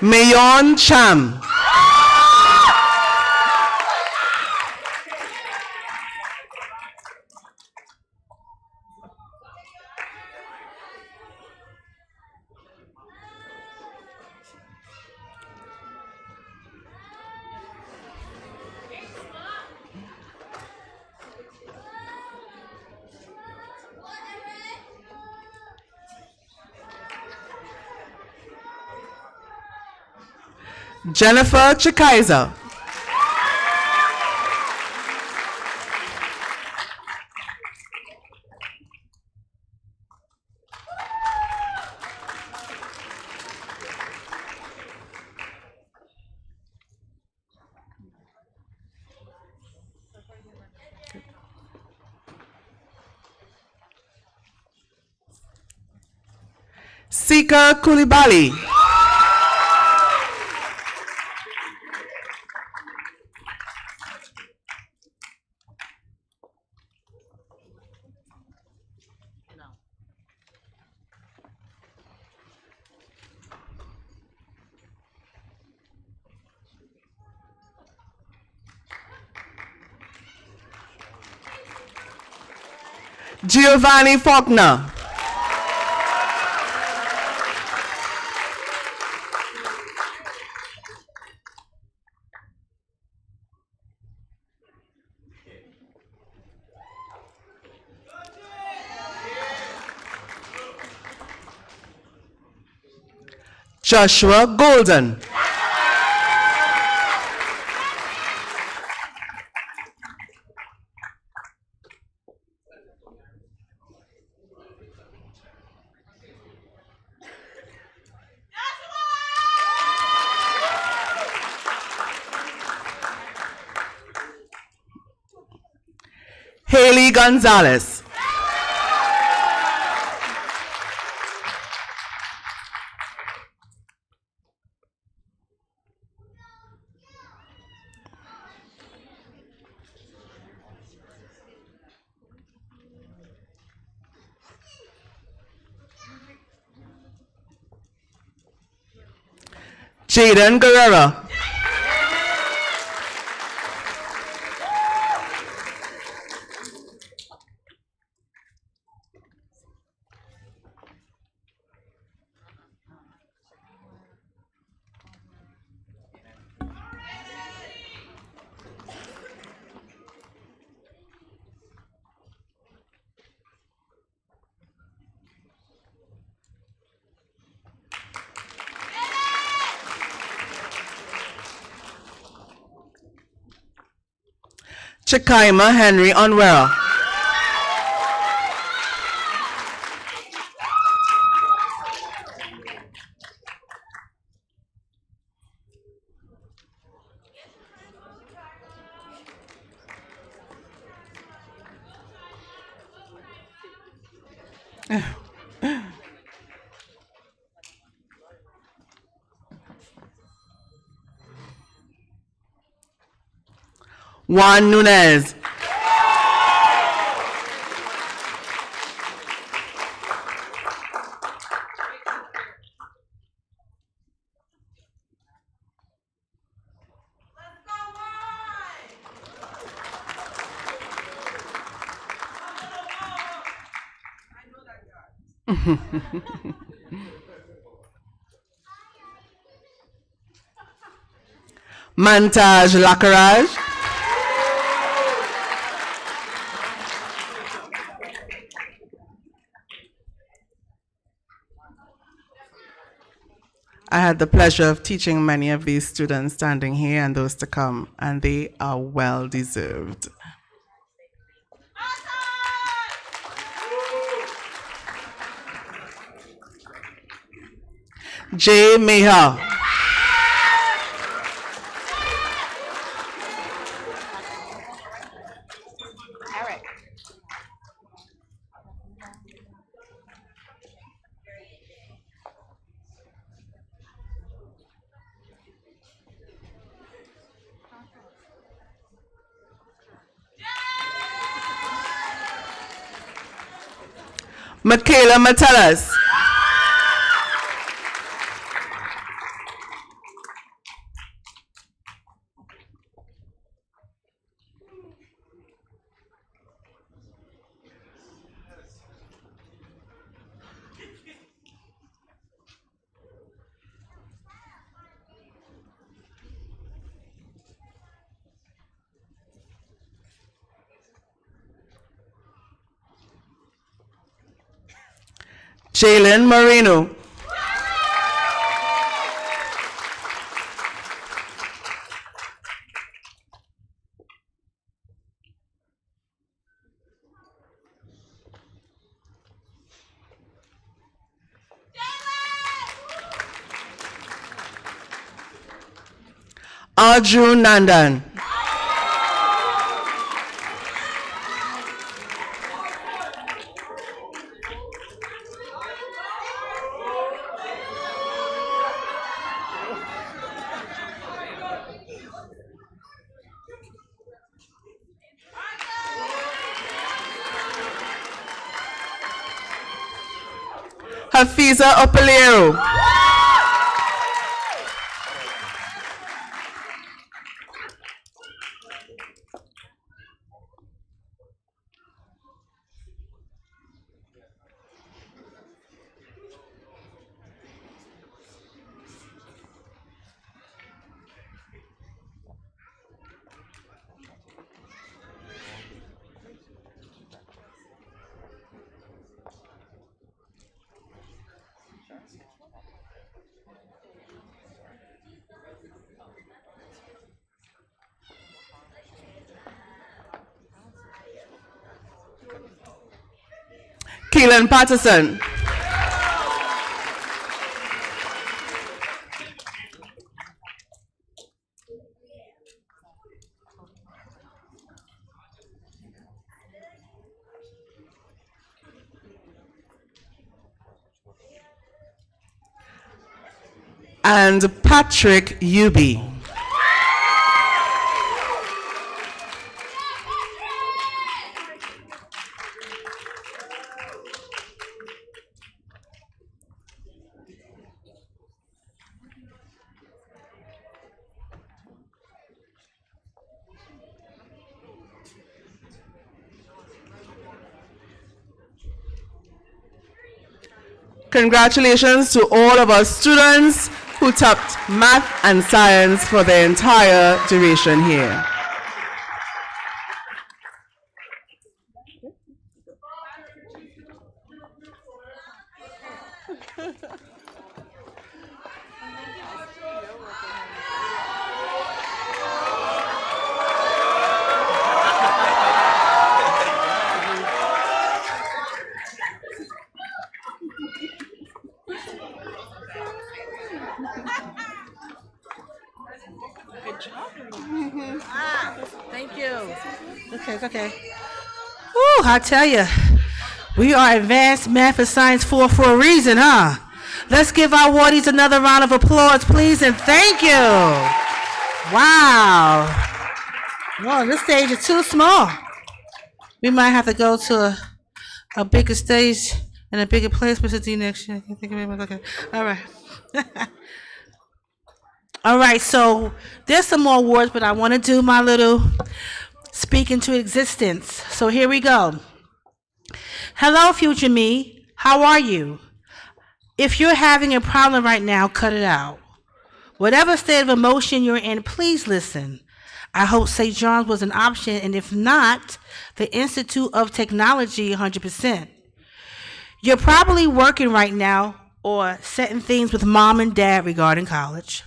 Speaker 14: Mayon Cham. Jennifer Chikaiza. Sika Kulibali. Giovanni Faulkner. Joshua Golden. Haley Gonzalez. Jaden Guerrero. Chikaima Henry Onwera. Juan Nunez. Mantaj Lakaraj. I had the pleasure of teaching many of these students standing here and those to come, and they are well deserved. Jay Meha. Michaela Matalas. Jalen Marino. Arjun Nandan. Hafiza Opelero. Keelan Patterson. And Patrick Yubi. Congratulations to all of our students who topped math and science for the entire duration here.
Speaker 5: Thank you. Okay, it's okay. Woo, I tell you, we are Advanced Math and Science 4 for a reason, huh? Let's give our awardees another round of applause, please, and thank you. Wow. Well, this stage is too small. We might have to go to a bigger stage and a bigger place, Mr. D, next year. I can't think of it. Okay. All right. All right, so there's some more awards, but I want to do my little speak into existence. So here we go. Hello, future me. How are you? If you're having a problem right now, cut it out. Whatever state of emotion you're in, please listen. I hope St. John's was an option, and if not, the Institute of Technology 100%. You're probably working right now or setting things with mom and dad regarding college.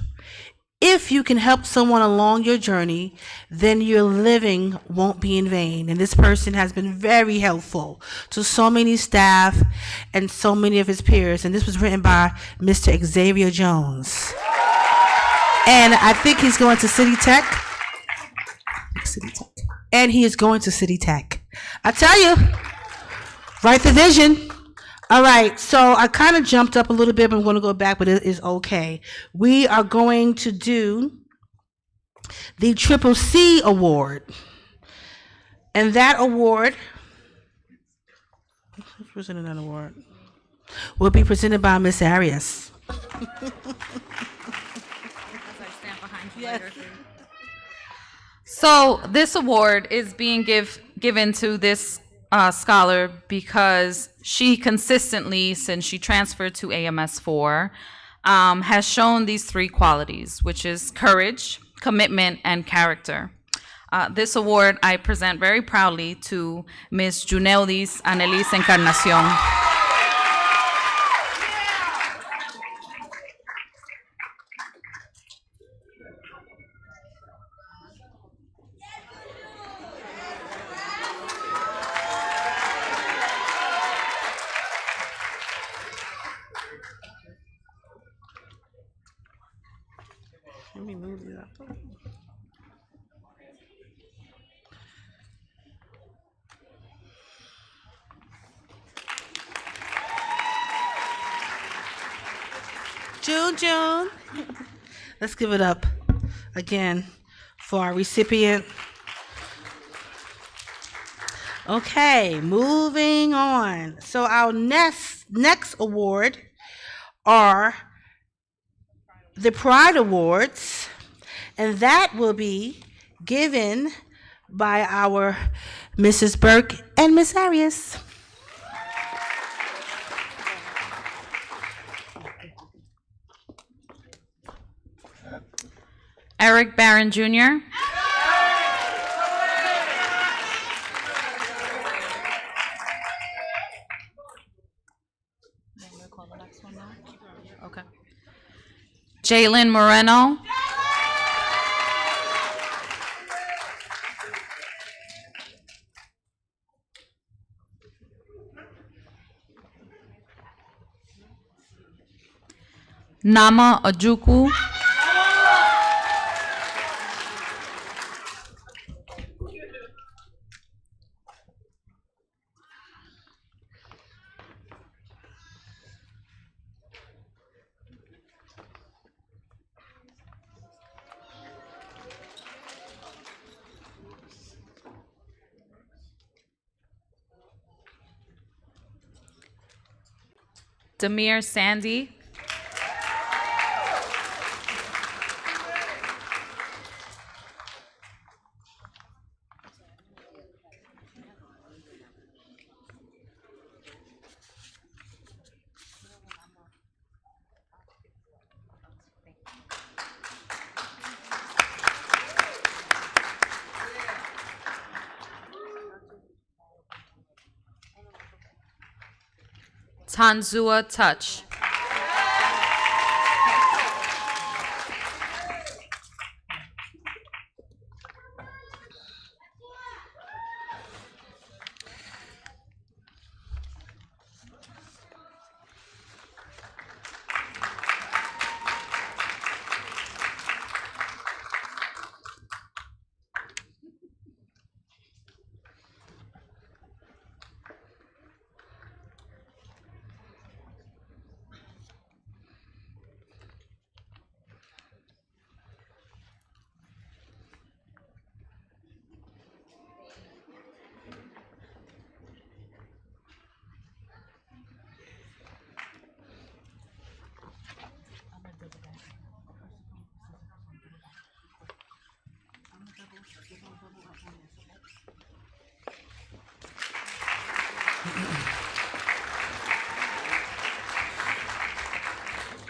Speaker 5: If you can help someone along your journey, then your living won't be in vain. And this person has been very helpful to so many staff and so many of his peers. And this was written by Mr. Xavier Jones. And I think he's going to City Tech. And he is going to City Tech. I tell you, write the vision. All right, so I kind of jumped up a little bit, but I'm going to go back, but it is okay. We are going to do the Triple C Award. And that award, who's presenting that award? Will be presented by Miss Arias.
Speaker 7: So this award is being given to this scholar because she consistently, since she transferred to AMS 4, has shown these three qualities, which is courage, commitment, and character. This award I present very proudly to Ms. Juneldis Annelies Encarnacion.
Speaker 5: Let me move it up. June. Let's give it up again for our recipient. Okay, moving on. So our next award are the Pride Awards, and that will be given by our Mrs. Burke and Miss Arias.
Speaker 7: Eric Barron Jr. Okay. Jalen Moreno. Nama Ojuku. Demir Sandy. Tanzua Touch.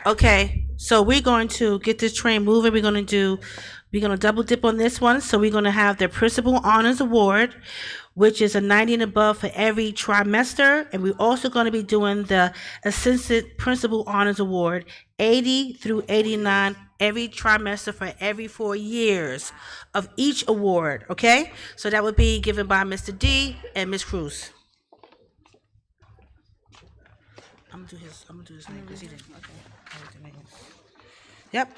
Speaker 5: Okay, so we're going to get this train moving. We're going to double dip on this one. So we're going to have the Principal Honors Award, which is a 90 and above for every trimester. And we're also going to be doing the Assistant Principal Honors Award, 80 through 89, every trimester for every 4 years of each award, okay? So that would be given by Mr. D and Ms. Cruz. I'm gonna do his name because he didn't. Okay. Yep.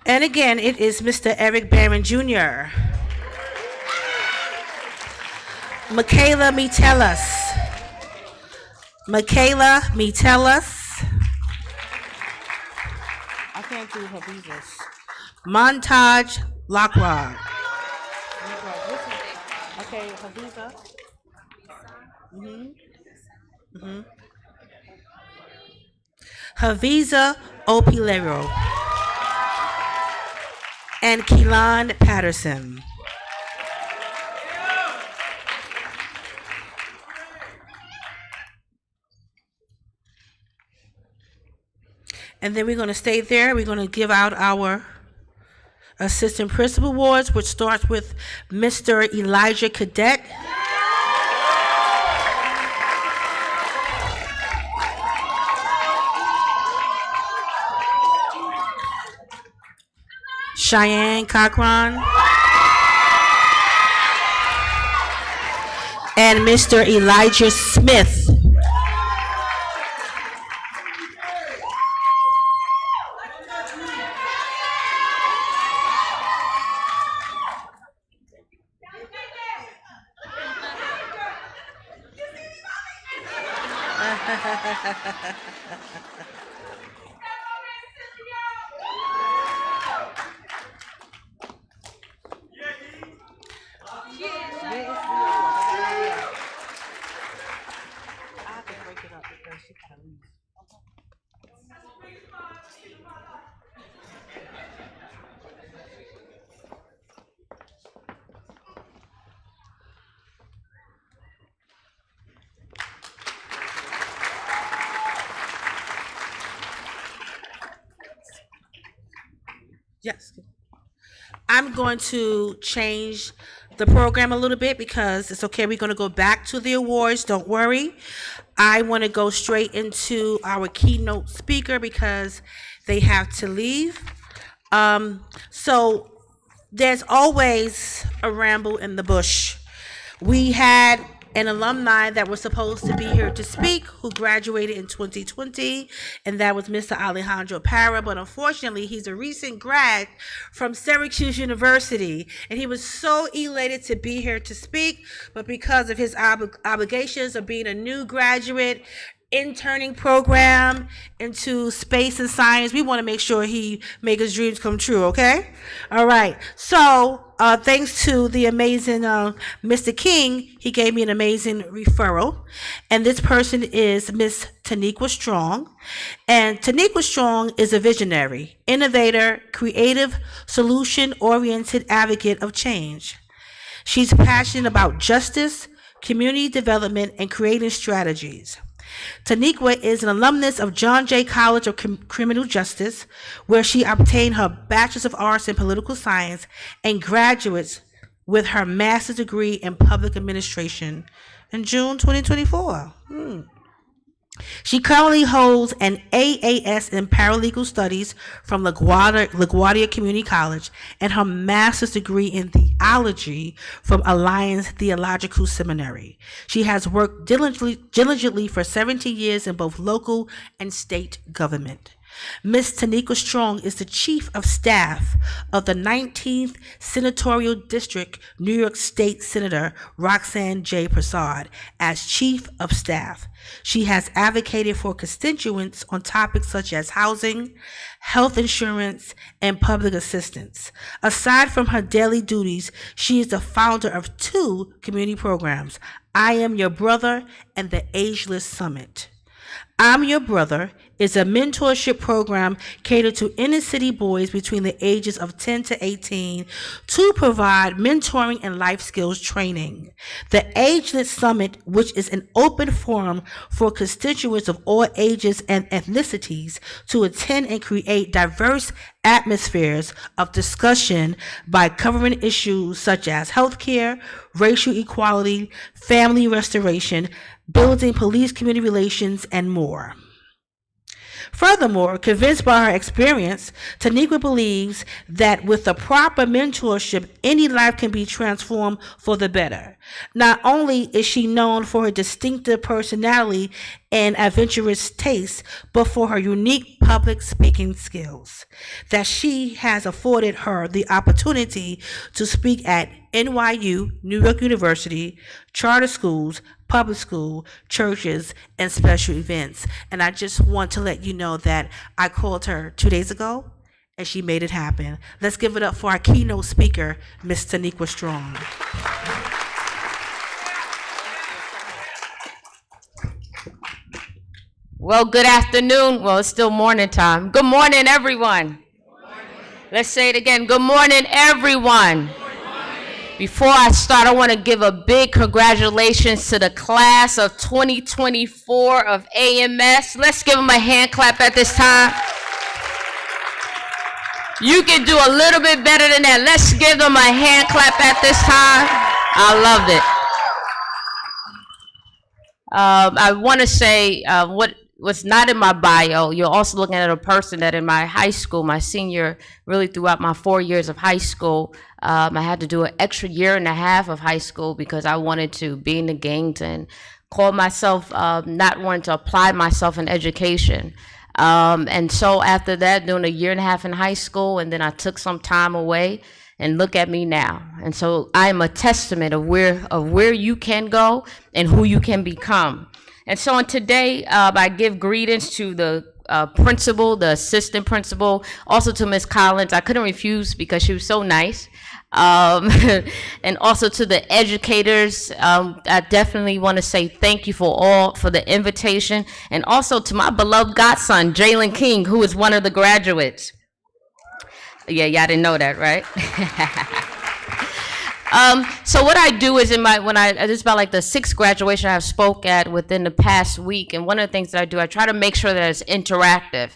Speaker 5: And again, it is Mr. Eric Barron Jr. Michaela Metellis. I can't do her visas. Montage Lockrod. Okay, her visa. Haviza Opilero and Keelan Patterson. And then we're going to stay there. We're going to give out our Assistant Principal Awards, which starts with Mr. Elijah Cadet. Cheyenne Cochran, and Mr. Elijah Smith. Yes. I'm going to change the program a little bit because it's okay. We're going to go back to the awards. Don't worry. I want to go straight into our keynote speaker because they have to leave. So there's always a ramble in the bush. We had an alumni that was supposed to be here to speak who graduated in 2020, and that was Mr. Alejandro Parra, but unfortunately he's a recent grad from Syracuse University, and he was so elated to be here to speak, but because of his obligations of being a new graduate, interning program into space and science, we want to make sure he make his dreams come true, okay? All right, so thanks to the amazing Mr. King, he gave me an amazing referral, and this person is Miss Taniqua Strong, and Taniqua Strong is a visionary, innovator, creative, solution-oriented advocate of change. She's passionate about justice, community development, and creating strategies. Taniqua is an alumnus of John Jay College of Criminal Justice, where she obtained her Bachelor's of Arts in Political Science and graduates with her master's degree in Public Administration in June 2024. She currently holds an AAS in Paralegal Studies from LaGuardia Community College and her master's degree in theology from Alliance Theological Seminary. She has worked diligently for 17 years in both local and state government. Ms. Taniqua Strong is the Chief of Staff of the 19th Senatorial District, New York State Senator Roxanne J. Prasad as Chief of Staff. She has advocated for constituents on topics such as housing, health insurance, and public assistance. Aside from her daily duties, she is the founder of 2 community programs, I Am Your Brother and the Ageless Summit. I'm Your Brother is a mentorship program catered to inner city boys between the ages of 10 to 18 to provide mentoring and life skills training. The Ageless Summit, which is an open forum for constituents of all ages and ethnicities to attend and create diverse atmospheres of discussion by covering issues such as healthcare, racial equality, family restoration, building police community relations, and more. Furthermore, convinced by her experience, Taniqua believes that with the proper mentorship, any life can be transformed for the better. Not only is she known for her distinctive personality and adventurous taste, but for her unique public speaking skills, that she has afforded her the opportunity to speak at NYU, New York University, charter schools, public school, churches, and special events. And I just want to let you know that I called her 2 days ago, and she made it happen. Let's give it up for our keynote speaker, Ms. Taniqua Strong.
Speaker 15: Well, good afternoon. Well, it's still morning time. Good morning, everyone. Good morning. Let's say it again. Good morning, everyone. Before I start, I want to give a big congratulations to the class of 2024 of AMS. Let's give them a hand clap at this time. You can do a little bit better than that. Let's give them a hand clap at this time. I loved it. I want to say what's not in my bio. You're also looking at a person that in my high school, my senior, really throughout my 4 years of high school, I had to do an extra year and a half of high school because I wanted to be in the gangs and call myself not wanting to apply myself in education. And so after that, doing a year and a half in high school, and then I took some time away, and look at me now. And so I am a testament of where you can go and who you can become. And so on today, I give greetings to the principal, the assistant principal, also to Ms. Collins. I couldn't refuse because she was so nice. And also to the educators. I definitely want to say thank you for the invitation, and also to my beloved godson, Jalen King, who is one of the graduates. Yeah, y'all didn't know that, right? So what I do is this is about like the 6th graduation I've spoke at within the past week, and one of the things that I do, I try to make sure that it's interactive,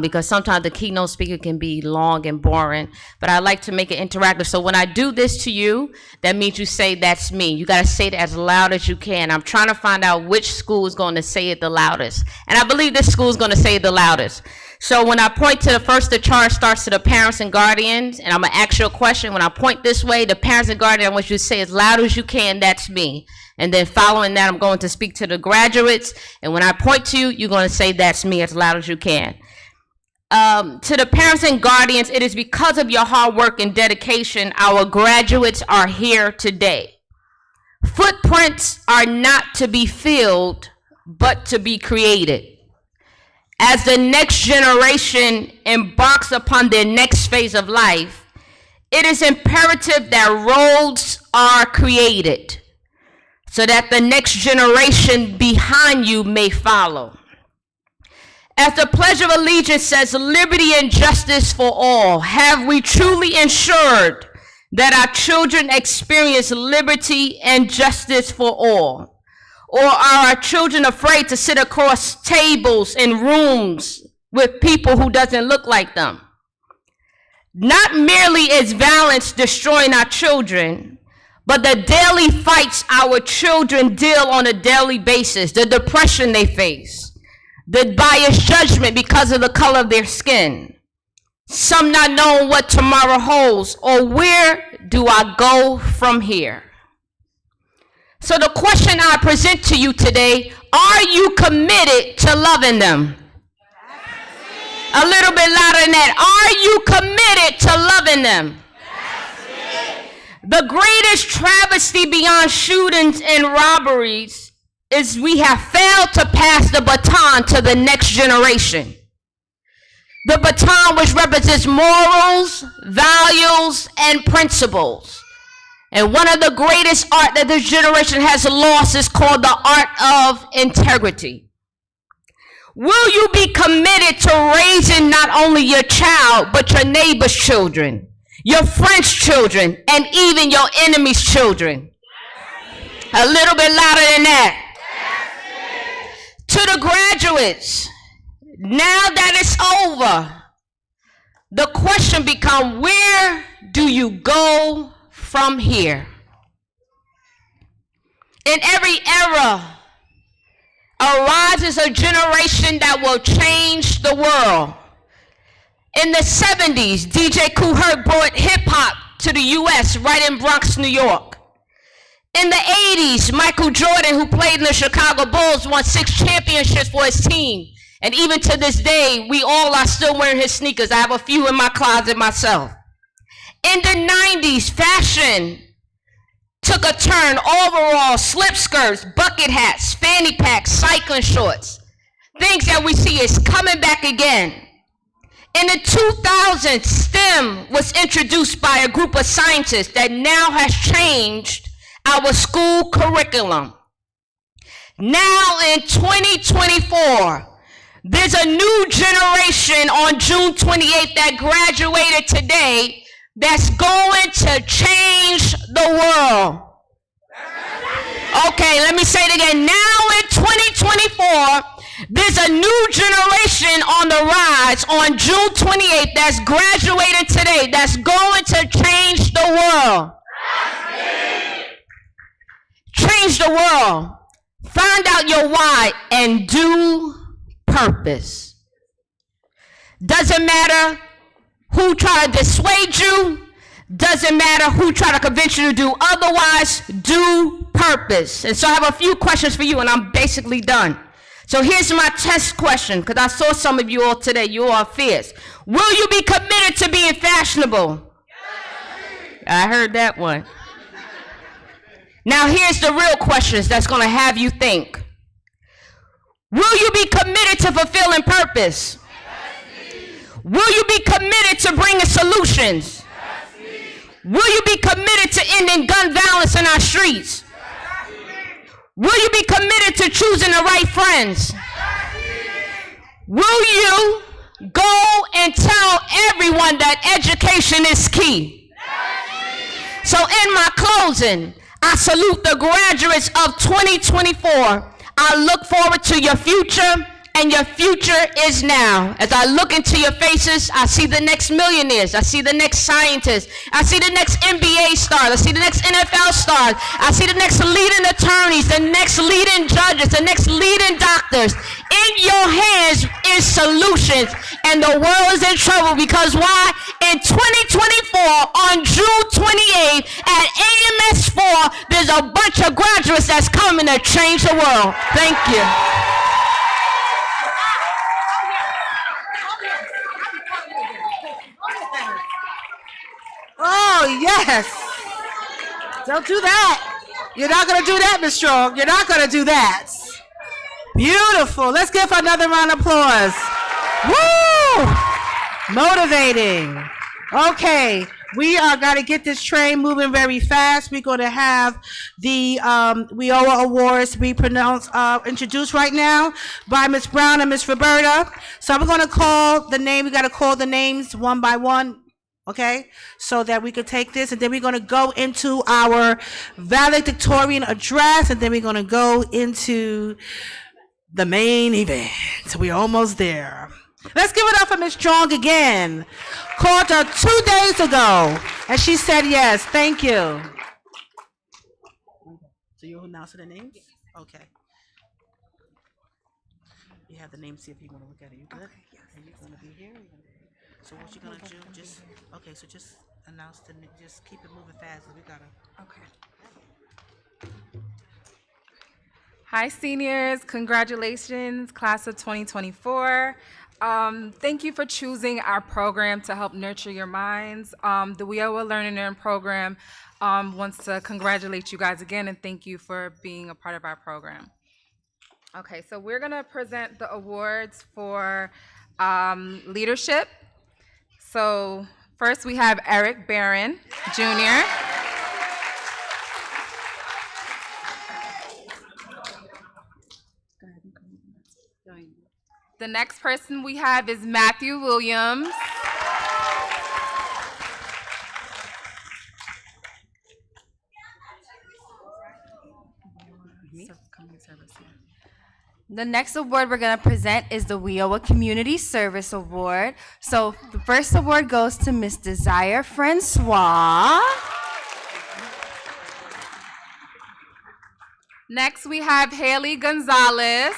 Speaker 15: because sometimes the keynote speaker can be long and boring, but I like to make it interactive. So when I do this to you, that means you say, "That's me." You got to say it as loud as you can. I'm trying to find out which school is going to say it the loudest, and I believe this school is going to say it the loudest. So when I point to the charge starts to the parents and guardians, and I'm gonna ask you a question. When I point this way, the parents and guardians, I want you to say as loud as you can, "That's me." And then following that, I'm going to speak to the graduates. And when I point to you, you're gonna say, "That's me," as loud as you can. To the parents and guardians, it is because of your hard work and dedication, our graduates are here today. Footprints are not to be filled, but to be created. As the next generation embarks upon their next phase of life, it is imperative that roads are created so that the next generation behind you may follow. As the Pledge of Allegiance says, "Liberty and justice for all." Have we truly ensured that our children experience liberty and justice for all? Or are our children afraid to sit across tables in rooms with people who doesn't look like them? Not merely is violence destroying our children, but the daily fights our children deal on a daily basis, the depression they face, the biased judgment because of the color of their skin, some not knowing what tomorrow holds, or where do I go from here? So the question I present to you today, are you committed to loving them? A little bit louder than that. Are you committed to loving them? The greatest travesty beyond shootings and robberies is we have failed to pass the baton to the next generation. The baton which represents morals, values, and principles. And one of the greatest art that this generation has lost is called the art of integrity. Will you be committed to raising not only your child, but your neighbor's children, your friend's children, and even your enemy's children? A little bit louder than that. To the graduates, now that it's over, the question becomes, where do you go from here? In every era arises a generation that will change the world. In the 70s, DJ Kool Herc brought hip-hop to the U.S. right in Bronx, New York. In the 80s, Michael Jordan, who played in the Chicago Bulls, won 6 championships for his team. And even to this day, we all are still wearing his sneakers. I have a few in my closet myself. In the 90s, fashion took a turn. Overalls, slip skirts, bucket hats, fanny packs, cycling shorts. Things that we see is coming back again. In the 2000s, STEM was introduced by a group of scientists that now has changed our school curriculum. Now in 2024, there's a new generation on June 28th that graduated today that's going to change the world. Okay, let me say it again. Now in 2024, there's a new generation on the rise on June 28th that's graduating today that's going to change the world. Change the world. Find out your why and do purpose. Doesn't matter who try to dissuade you. Doesn't matter who try to convince you to do otherwise. Do purpose. And so I have a few questions for you, and I'm basically done. So here's my test question, because I saw some of you all today. You all are fierce. Will you be committed to being fashionable? I heard that one. Now here's the real questions that's going to have you think. Will you be committed to fulfilling purpose? Will you be committed to bringing solutions? Will you be committed to ending gun violence in our streets? Will you be committed to choosing the right friends? Will you go and tell everyone that education is key? So in my closing, I salute the graduates of 2024. I look forward to your future, and your future is now. As I look into your faces, I see the next millionaires. I see the next scientists. I see the next NBA stars. I see the next NFL stars. I see the next leading attorneys, the next leading judges, the next leading doctors. In your hands is solutions, and the world is in trouble because why? In 2024, on June 28th at AMS 4, there's a bunch of graduates that's coming to change the world. Thank you.
Speaker 5: Oh, yes. Don't do that. You're not going to do that, Ms. Strong. You're not going to do that. Beautiful. Let's give her another round of applause. Woo! Motivating. Okay. We are going to get this train moving very fast. We're going to have the WIOA Awards to be introduced right now by Ms. Brown and Ms. Roberta. So I'm going to call the name. We got to call the names one by one. Okay, so that we could take this, and then we're going to go into our valedictorian address, and then we're going to go into the main event. We're almost there. Let's give it up for Ms. Strong again. Called her 2 days ago, and she said yes. Thank you. So you'll announce the names? Okay. You have the names, see if you want to look at it. You good? Yes. Are you going to be here? So what you gonna do? Just okay. So just announce the. Just keep it moving fast. We gotta.
Speaker 16: Okay. Hi, seniors! Congratulations, class of 2024. Thank you for choosing our program to help nurture your minds. The WIOA Learn and Earn program wants to congratulate you guys again and thank you for being a part of our program. Okay, so we're gonna present the awards for leadership. So first we have Eric Barron, Jr. The next person we have is Matthew Williams. The next award we're going to present is the WIOA Community Service Award. So the first award goes to Miss Desire Francois. Next we have Haley Gonzalez.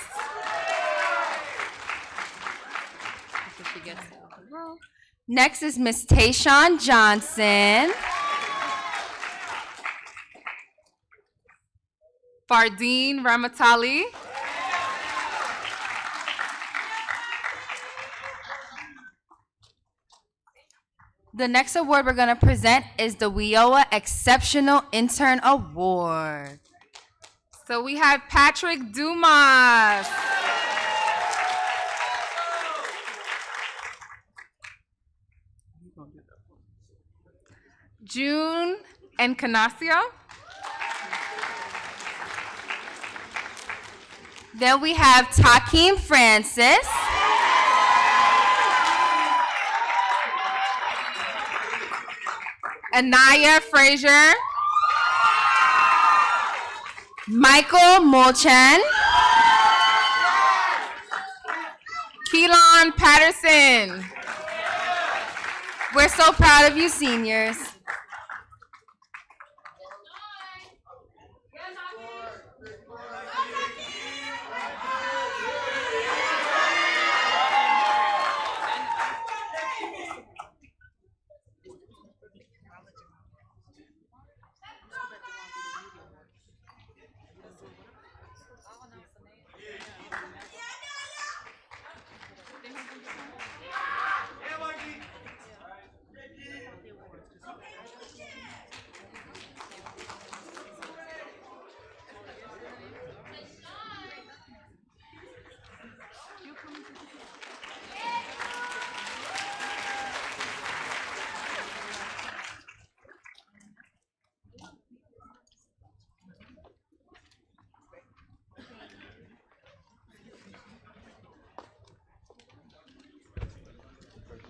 Speaker 16: Next is Miss Tayshawn Johnson. Fardeen Ramatali. The next award we're going to present is the WIOA Exceptional Intern Award. So we have Patrick Dumas. June Encarnacio. Then we have Takeem Francis. Anaya Frazier. Michael Molchan. Keelan Patterson. We're so proud of you, seniors.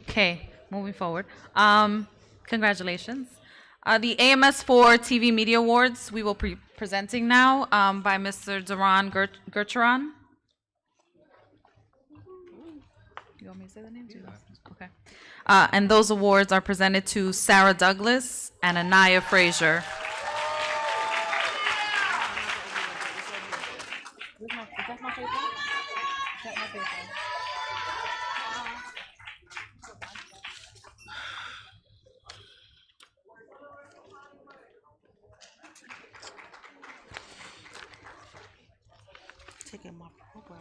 Speaker 16: Okay, moving forward. Congratulations. The AMS 4 TV Media Awards, we will be presenting now by Mr. Duran Gertruan. You want me to say the names? Okay. And those awards are presented to Sarah Douglas and Anaya Frazier.
Speaker 5: Taking my program.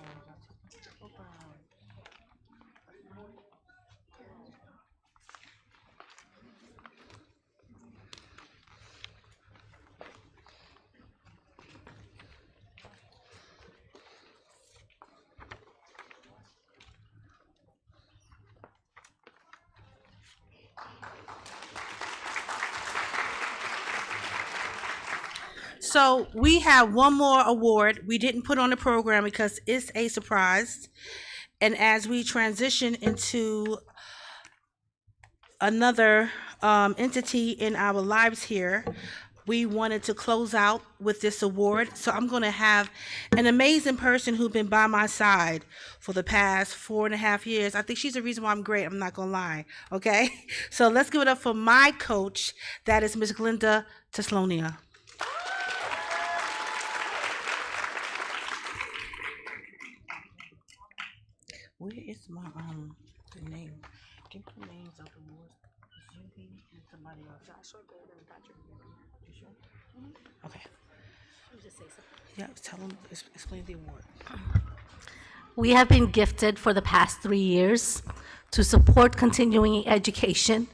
Speaker 5: So we have one more award we didn't put on the program because it's a surprise. And as we transition into another entity in our lives here, we wanted to close out with this award. So I'm going to have an amazing person who's been by my side for the past 4.5 years. I think she's the reason why I'm great. I'm not going to lie. Okay. So let's give it up for my coach. That is Miss Glinda Teslonia. Where is my the name? Give the names of the awards. Judy and somebody else. Joshua Golden and Patrick. You sure? Okay. Just say something. Yeah, tell them. Explain the award.
Speaker 17: We have been gifted for the past 3 years to support continuing education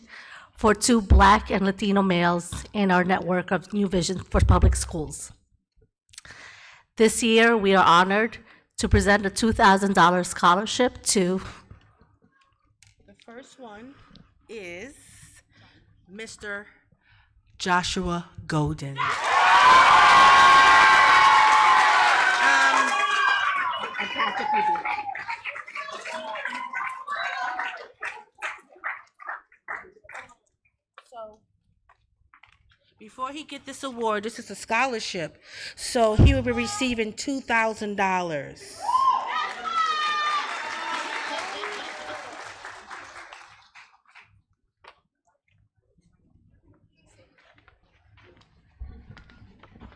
Speaker 17: for 2 Black and Latino males in our network of New Vision for Public Schools. This year, we are honored to present a $2,000 scholarship to.
Speaker 5: The first one is Mr. Joshua Golden. Before he get this award, this is a scholarship, so he will be receiving $2,000.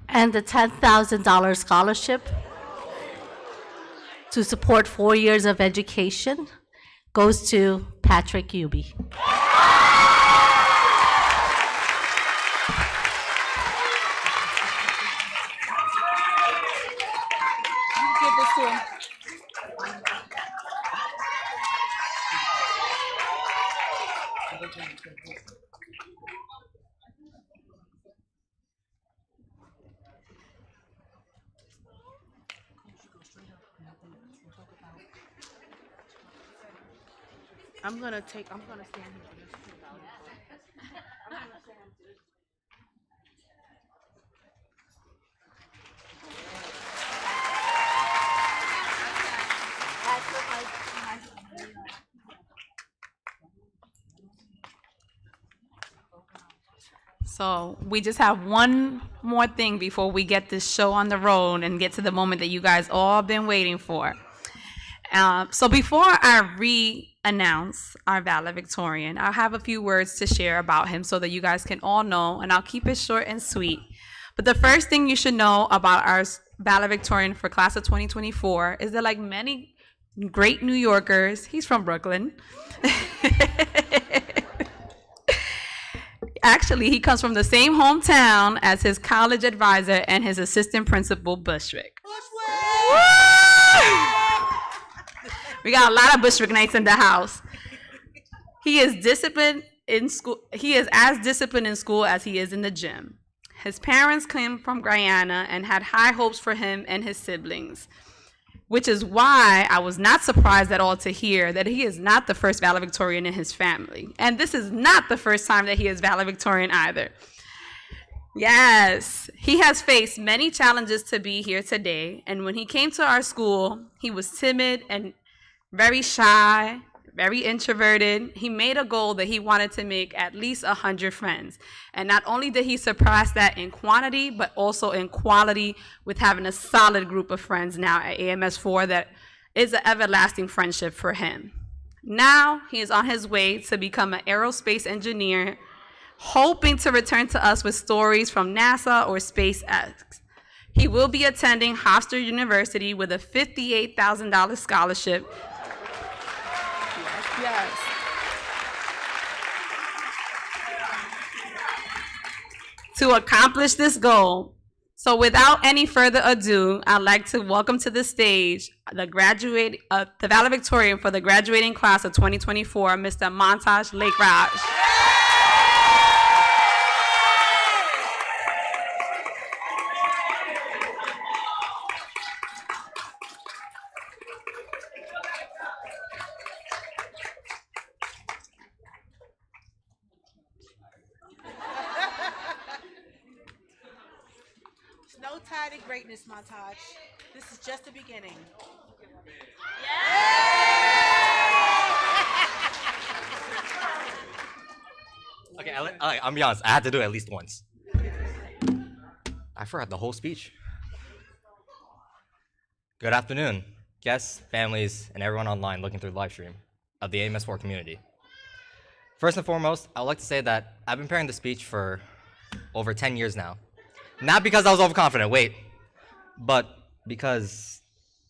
Speaker 17: And the $10,000 scholarship to support 4 years of education goes to Patrick Yubi.
Speaker 16: Give this to him.
Speaker 5: I'm gonna stand here for this.
Speaker 18: So we just have one more thing before we get this show on the road and get to the moment that you guys all been waiting for. So before I re-announce our valedictorian, I'll have a few words to share about him so that you guys can all know, and I'll keep it short and sweet. But the first thing you should know about our valedictorian for class of 2024 is that, like many great New Yorkers, he's from Brooklyn. Actually, he comes from the same hometown as his college advisor and his assistant principal, Bushwick. We got a lot of Bushwicknites in the house. He is disciplined in school. He is as disciplined in school as he is in the gym. His parents came from Guyana and had high hopes for him and his siblings, which is why I was not surprised at all to hear that he is not the first valedictorian in his family. And this is not the first time that he is valedictorian either. Yes, he has faced many challenges to be here today. And when he came to our school, he was timid and very shy, very introverted. He made a goal that he wanted to make at least 100 friends. And not only did he surpass that in quantity, but also in quality, with having a solid group of friends now at AMS 4 that is an everlasting friendship for him. Now he is on his way to become an aerospace engineer, hoping to return to us with stories from NASA or SpaceX. He will be attending Hofstra University with a $58,000 scholarship. Yes. To accomplish this goal. So without any further ado, I'd like to welcome to the stage the valedictorian for the graduating class of 2024, Mr. Montage Lake Raj.
Speaker 5: No tie to greatness, Montage. This is just the beginning.
Speaker 19: Okay, I'm be honest. I had to do it at least once. I forgot the whole speech. Good afternoon, guests, families, and everyone online looking through the live stream of the AMS 4 community. First and foremost, I would like to say that I've been preparing the speech for over 10 years now. Not because I was overconfident, but because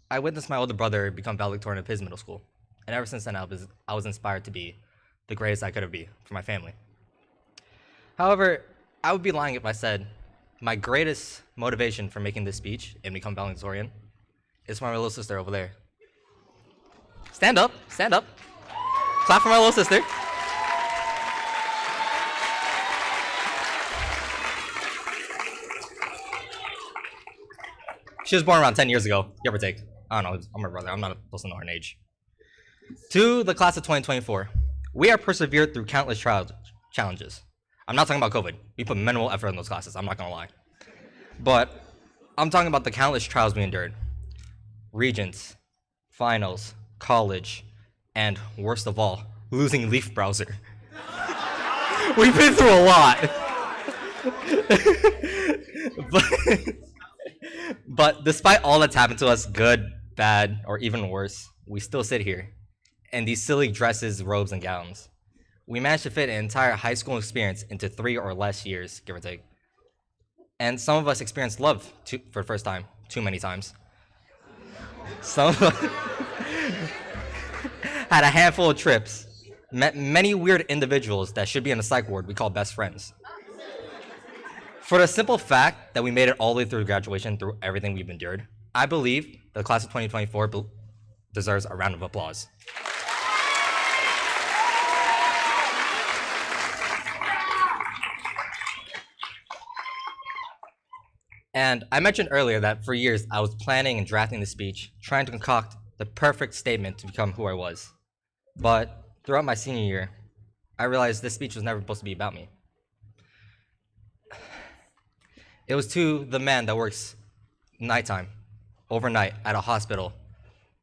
Speaker 19: I witnessed my older brother become valedictorian of his middle school. And ever since then, I was inspired to be the greatest I could be for my family. However, I would be lying if I said my greatest motivation for making this speech and become valedictorian is for my little sister over there. Stand up, stand up. Clap for my little sister. She was born around 10 years ago, give or take. I don't know, I'm her brother, I'm not supposed to know her age. To the class of 2024, we have persevered through countless challenges. I'm not talking about COVID. We put minimal effort in those classes, I'm not gonna lie. But I'm talking about the countless trials we endured. Regents, finals, college, and worst of all, losing Leaf browser. We've been through a lot. But despite all that's happened to us, good, bad, or even worse, we still sit here in these silly dresses, robes, and gowns. We managed to fit an entire high school experience into 3 or less years, give or take. And some of us experienced love for the first time, too many times. Some of us had a handful of trips, met many weird individuals that should be in a psych ward we call best friends. For the simple fact that we made it all the way through graduation, through everything we've endured, I believe the class of 2024 deserves a round of applause. And I mentioned earlier that for years I was planning and drafting the speech, trying to concoct the perfect statement to become who I was. But throughout my senior year, I realized this speech was never supposed to be about me. It was to the man that works nighttime, overnight, at a hospital,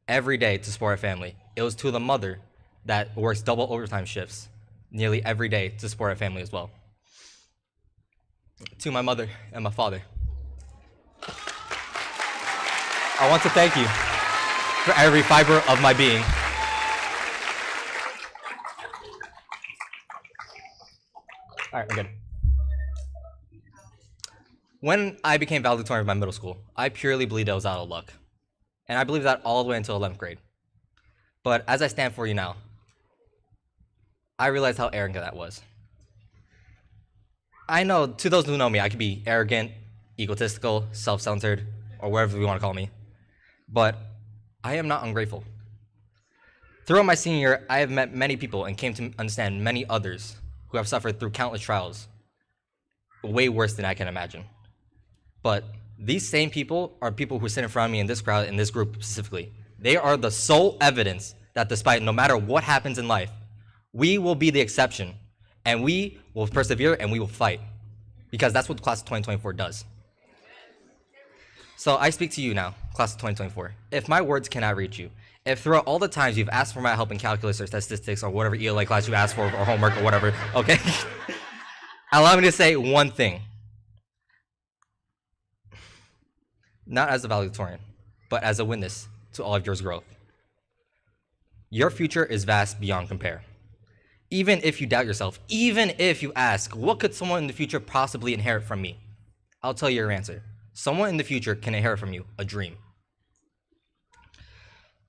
Speaker 19: every day to support a family. It was to the mother that works double overtime shifts, nearly every day to support a family as well. To my mother and my father, I want to thank you for every fiber of my being. All right, we're good. When I became valedictorian of my middle school, I purely believed I was out of luck. And I believed that all the way until 11th grade. But as I stand for you now, I realized how arrogant that was. I know, to those who know me, I could be arrogant, egotistical, self-centered, or whatever you want to call me. But I am not ungrateful. Throughout my senior year, I have met many people and came to understand many others who have suffered through countless trials, way worse than I can imagine. But these same people are people who sit in front of me in this crowd, in this group specifically. They are the sole evidence that despite no matter what happens in life, we will be the exception, and we will persevere and we will fight, because that's what the class of 2024 does. So I speak to you now, class of 2024. If my words cannot reach you, if throughout all the times you've asked for my help in calculus or statistics or whatever ELA class you asked for or homework or whatever, okay? Allow me to say one thing. Not as a valedictorian, but as a witness to all of your growth. Your future is vast beyond compare. Even if you doubt yourself, even if you ask, what could someone in the future possibly inherit from me? I'll tell you your answer. Someone in the future can inherit from you a dream.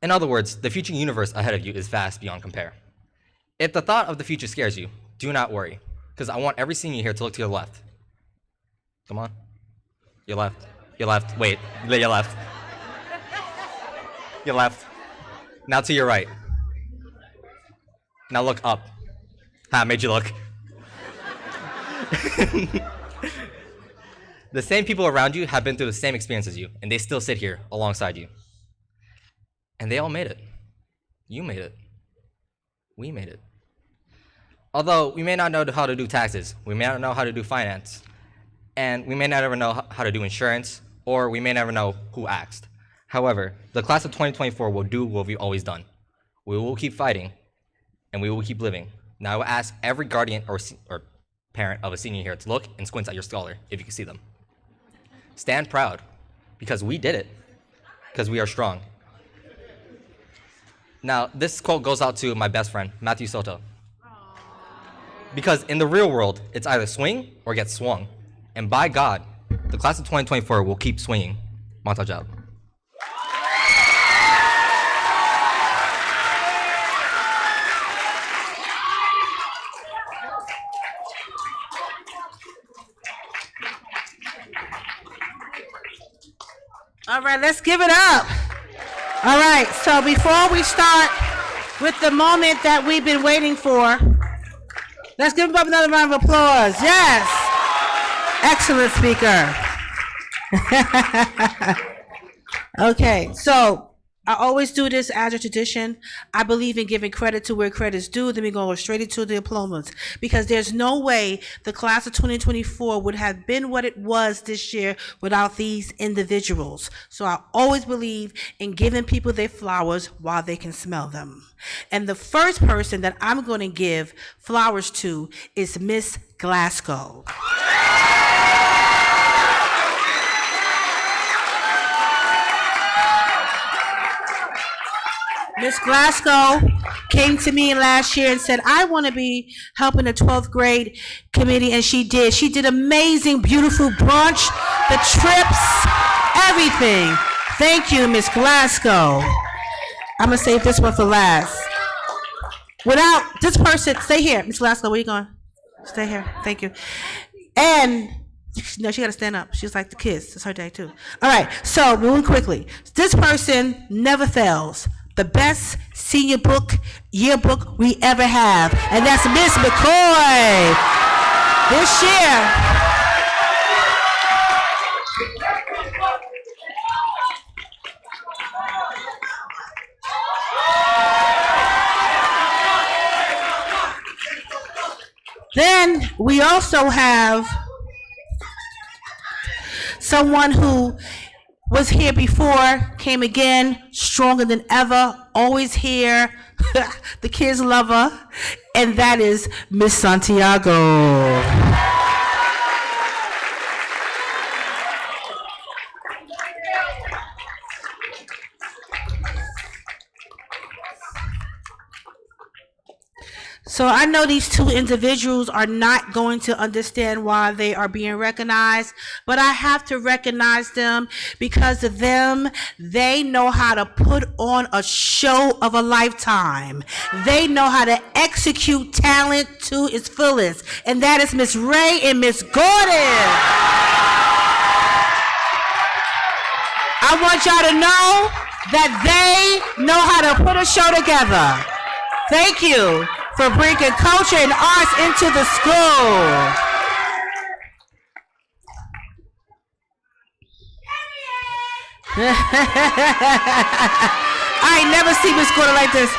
Speaker 19: In other words, the future universe ahead of you is vast beyond compare. If the thought of the future scares you, do not worry, because I want every senior here to look to your left. Come on. Your left. Your left. Wait. Your left. Your left. Now to your right. Now look up. I made you look. The same people around you have been through the same experience as you, and they still sit here alongside you. And they all made it. You made it. We made it. Although we may not know how to do taxes, we may not know how to do finance, and we may not ever know how to do insurance, or we may never know who asked. However, the class of 2024 will do what we've always done. We will keep fighting, and we will keep living. Now I will ask every guardian or parent of a senior here to look and squint at your scholar if you can see them. Stand proud, because we did it, because we are strong. Now, this quote goes out to my best friend, Matthew Soto. Because in the real world, it's either swing or get swung. And by God, the class of 2024 will keep swinging. Montage out.
Speaker 5: All right, let's give it up. All right, so before we start with the moment that we've been waiting for, let's give them another round of applause. Yes. Excellent speaker. Okay, so I always do this as a tradition. I believe in giving credit to where credit's due. Then we go straight into the diplomas, because there's no way the class of 2024 would have been what it was this year without these individuals. So I always believe in giving people their flowers while they can smell them. And the first person that I'm going to give flowers to is Miss Glasgow. Miss Glasgow came to me last year and said, I want to be helping the 12th grade committee, and she did. She did amazing, beautiful brunch, the trips, everything. Thank you, Miss Glasgow. I'm going to save this one for last. Without this person, stay here. Miss Glasgow, where you going? Stay here. Thank you. And no, she got to stand up. She's like the kids. It's her day too. All right. So moving quickly. This person never fails. The best senior book yearbook we ever have, and that's Miss McCoy. This year. Then we also have someone who was here before, came again, stronger than ever, always here. The kids love her, and that is Miss Santiago. So I know these two individuals are not going to understand why they are being recognized, but I have to recognize them because of them. They know how to put on a show of a lifetime. They know how to execute talent to its fullest, and that is Miss Ray and Miss Gordon. I want y'all to know that they know how to put a show together. Thank you for bringing culture and arts into the school. I never see Miss Gordon like this.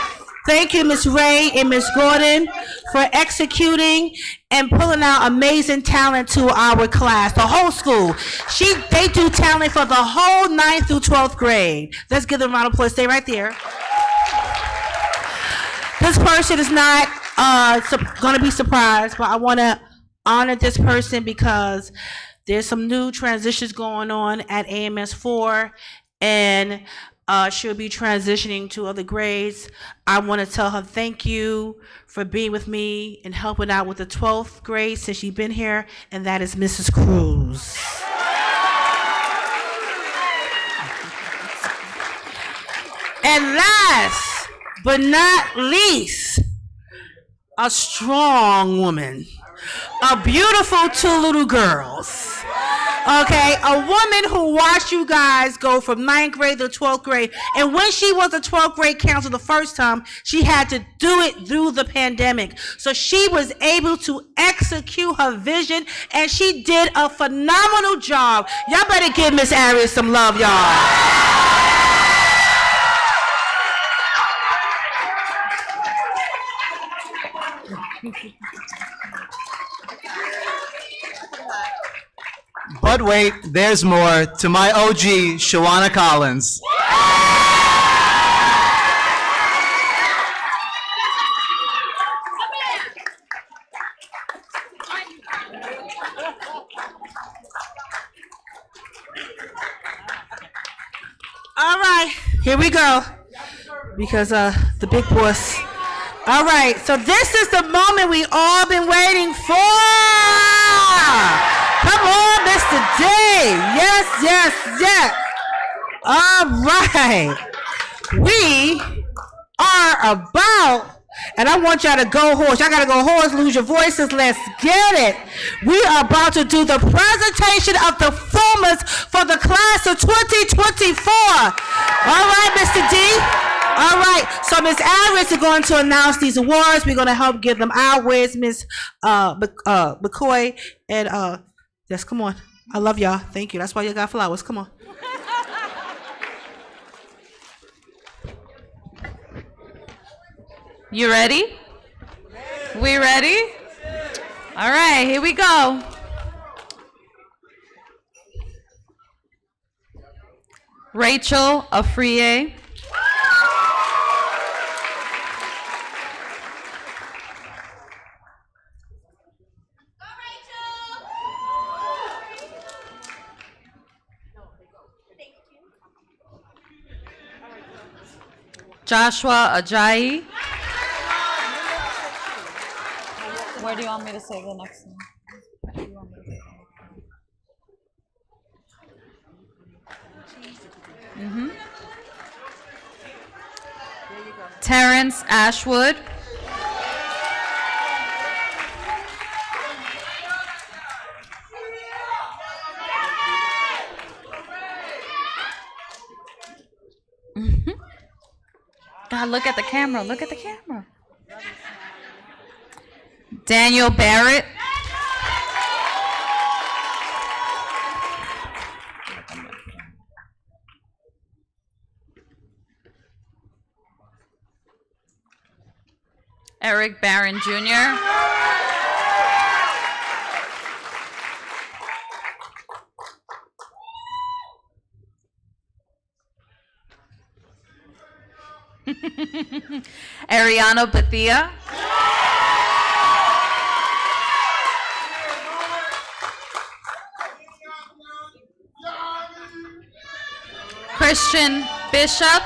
Speaker 5: Thank you, Miss Ray and Miss Gordon, for executing and pulling out amazing talent to our class, the whole school. They do talent for the whole 9th through 12th grade. Let's give them a round of applause. Stay right there. This person is not going to be surprised, but I want to honor this person because there's some new transitions going on at AMS 4, and she'll be transitioning to other grades. I want to tell her thank you for being with me and helping out with the 12th grade since she's been here, and that is Mrs. Cruz. And last but not least, a strong woman, a beautiful two little girls, okay? A woman who watched you guys go from 9th grade to 12th grade, and when she was a 12th grade counselor the first time, she had to do it through the pandemic. So she was able to execute her vision, and she did a phenomenal job. Y'all better give Miss Arias some love, y'all.
Speaker 20: But wait, there's more. To my OG, Shawana Collins.
Speaker 5: All right, here we go. Because the big boss. All right, so this is the moment we all been waiting for. Come on, Mr. D. Yes, yes, yes. All right. We are about, and I want y'all to go hoarse. Y'all got to go hoarse, lose your voices. Let's get it. We are about to do the presentation of the performers for the class of 2024. All right, Mr. D. All right, so Ms. Arias is going to announce these awards. We're going to help give them out. Where's Ms. McCoy? And yes, come on. I love y'all. Thank you. That's why you got flowers. Come on.
Speaker 18: You ready? We ready? All right, here we go. Rachel Afriye.
Speaker 7: Joshua Ajayi. Where do you want me to say the next one? Terrence Ashwood. God, look at the camera. Look at the camera. Daniel Barrett. Eric Barron Jr. Ariana Bethia. Christian Bishop.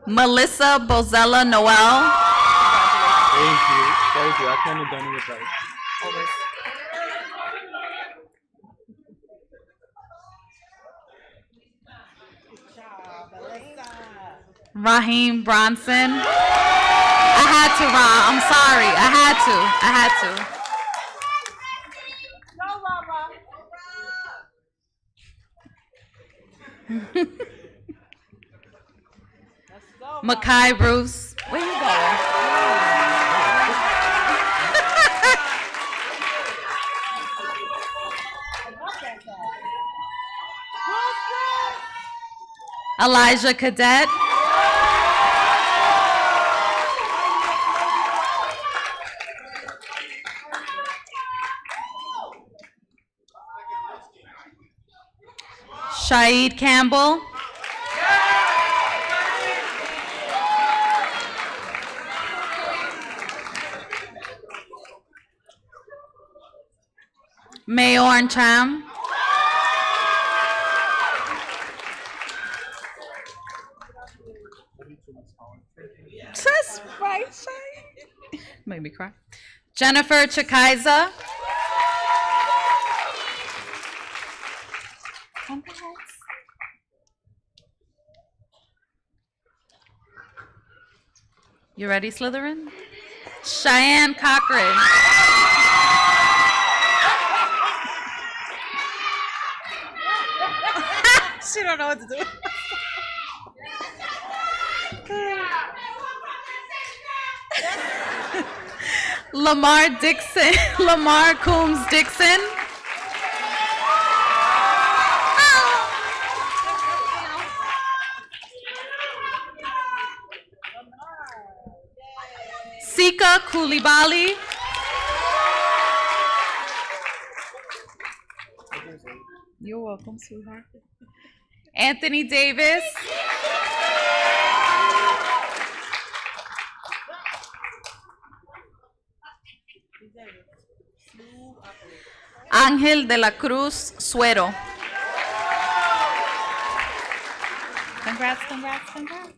Speaker 7: Melissa Bozella Noel.
Speaker 21: Thank you. Thank you. I couldn't have done it without you.
Speaker 7: Raheem Bronson. I had to, Ron. I'm sorry. I had to. Makai Bruce. Where you going? Elijah Cadet. Shaid Campbell. Mayorn Cham. That's right, Shaid. Made me cry. Jennifer Chikaiza. You ready, Slytherin? Cheyenne Cochran.
Speaker 5: She don't know what to do.
Speaker 7: Lamar Dixon. Lamar Coombs Dixon. Sika Koulibaly. You're welcome, sweetheart. Anthony Davis. Ángel de la Cruz Suero. Congrats, congrats, congrats.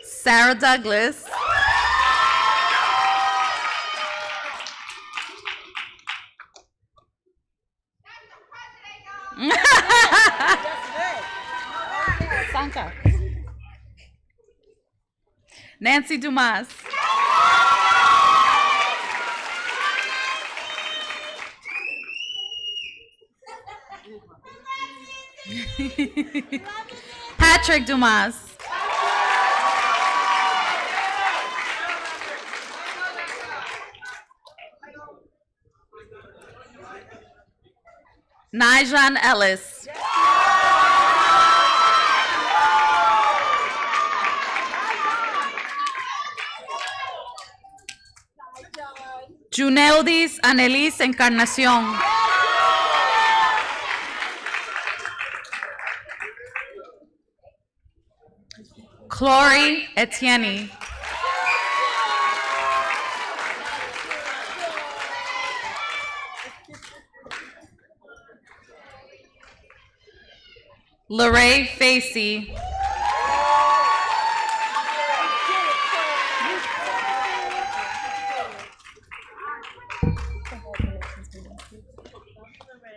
Speaker 7: Sarah Douglas. Sanka. Nancy Dumas. Patrick Dumas. Nijan Ellis. Juneldis Annelies Encarnación. Chloe Etienne. Lorraine Facey.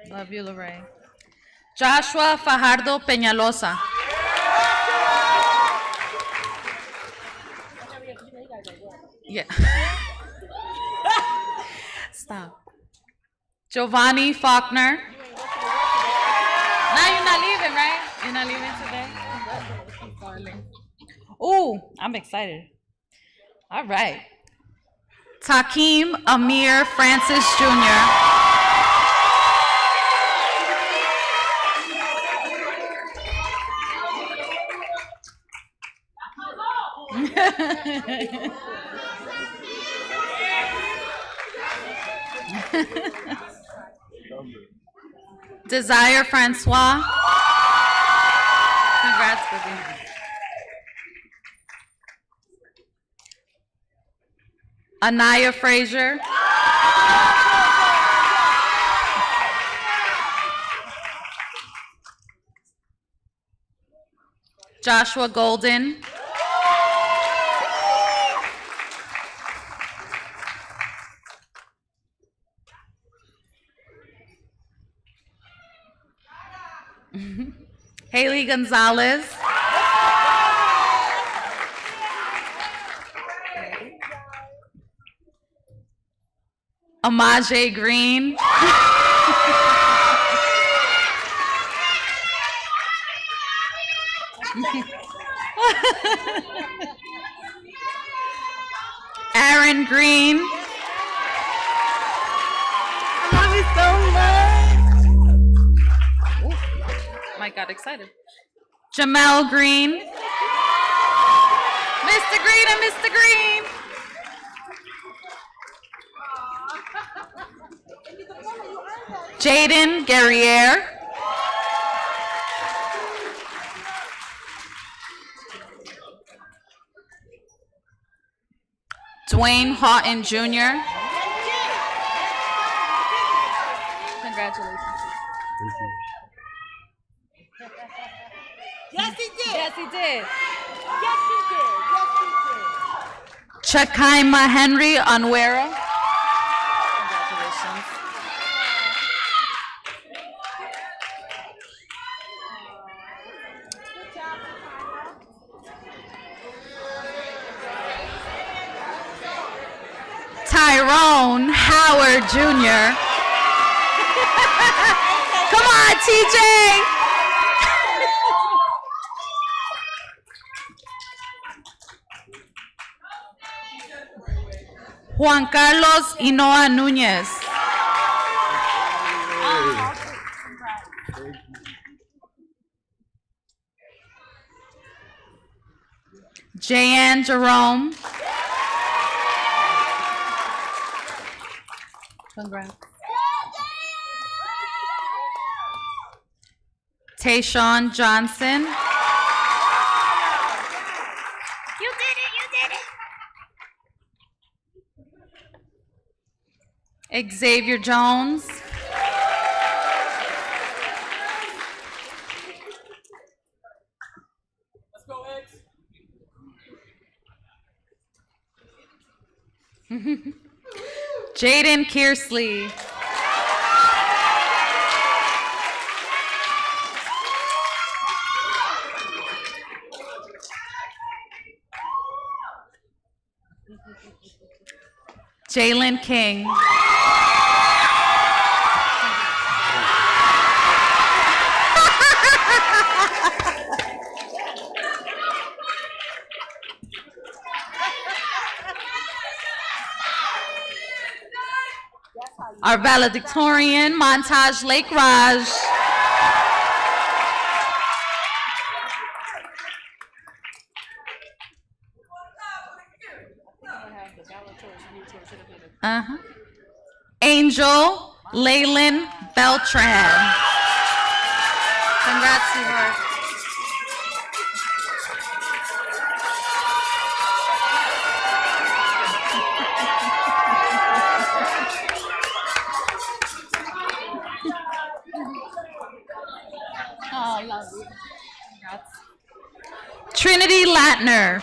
Speaker 7: Love you, Lorraine. Joshua Fajardo Peñalosa. Yeah. Stop. Giovanni Faulkner. Now you're not leaving, right? You're not leaving today? Darling. Ooh, I'm excited. All right. Takeem Amir Francis Jr. Desire Francois. Congrats, baby. Anaya Frazier. Joshua Golden. Haley Gonzalez. Amaje Green. Aaron Green.
Speaker 5: I love you so much.
Speaker 7: Ooh, Mike got excited. Jamel Green. Mr. Green and Mr. Green. Jaden Guerriere. Dwayne Houghton Jr. Congratulations.
Speaker 21: Thank you.
Speaker 7: Yes, he did. Yes, he did.
Speaker 4: Yes, he did. Yes, he did.
Speaker 7: Chakaima Henry Onwera. Congratulations. Tyrone Howard Jr. Come on, TJ. Juan Carlos Hinoa Núñez. Jayan Jerome. Congrats. Tayshawn Johnson.
Speaker 4: You did it. You did it.
Speaker 7: Xavier Jones.
Speaker 4: Let's go, X.
Speaker 7: Jaden Kearsley. Jalen King. Our valedictorian, Montage Lake Raj. Angel Leyland Beltran. Congrats, sweetheart. Trinity Latner.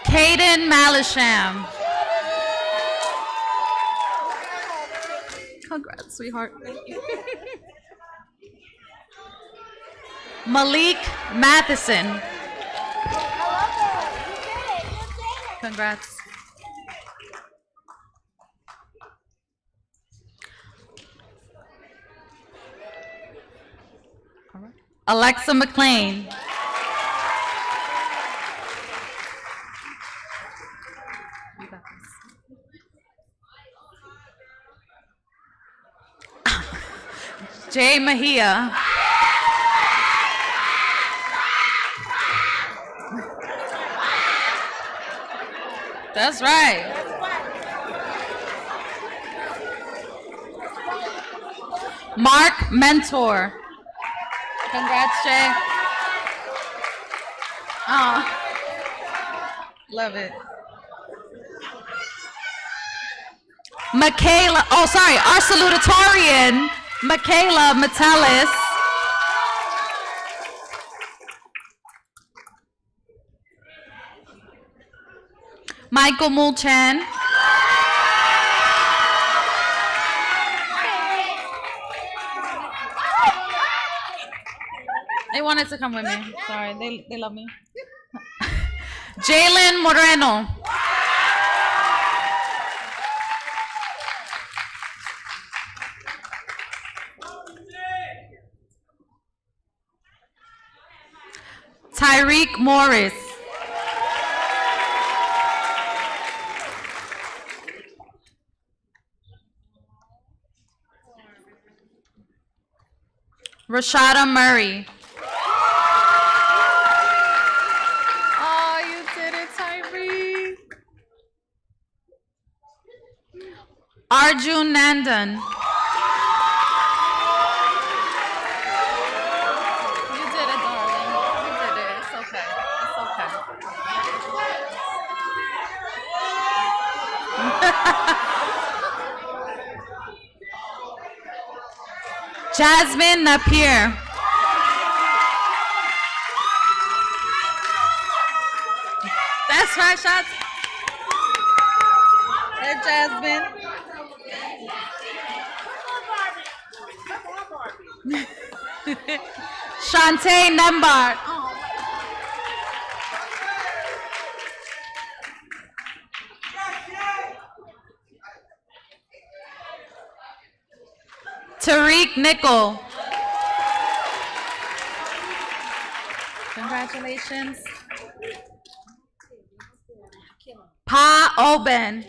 Speaker 7: Caden Malisham. Congrats, sweetheart. Malik Matheson. Congrats. All right. Alexa McLean. You got this. Jay Mahia. That's right. Mark Mentor. Congrats, Jay. Oh, love it. Michaela, oh, sorry, our salutatorian, Michaela Metellus. Michael Mulchan. They wanted to come with me. Sorry, they love me. Jalen Moreno. Tyreek Morris. Rashada Murray. Oh, you did it, Tyreek. Arjun Nandan. You did it, darling. You did it. It's okay. It's okay. Jasmine Napier. That's right, shots. Hey, Jasmine. Shantae Nembart. Tariq Nickel. Congratulations. Pa Oben.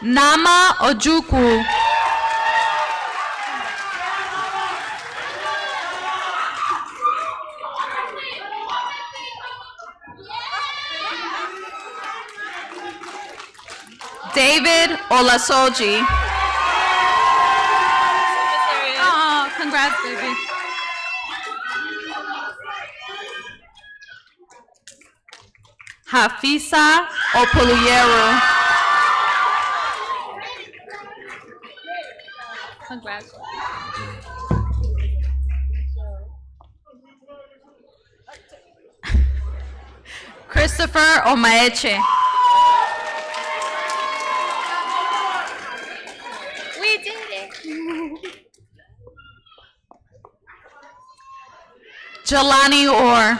Speaker 7: Nama Ojukwu. David Olasoji. Oh, congrats, baby. Hafisa Opoluyeru. Congrats. Christopher Omaeche. We did it. Jelani Orr.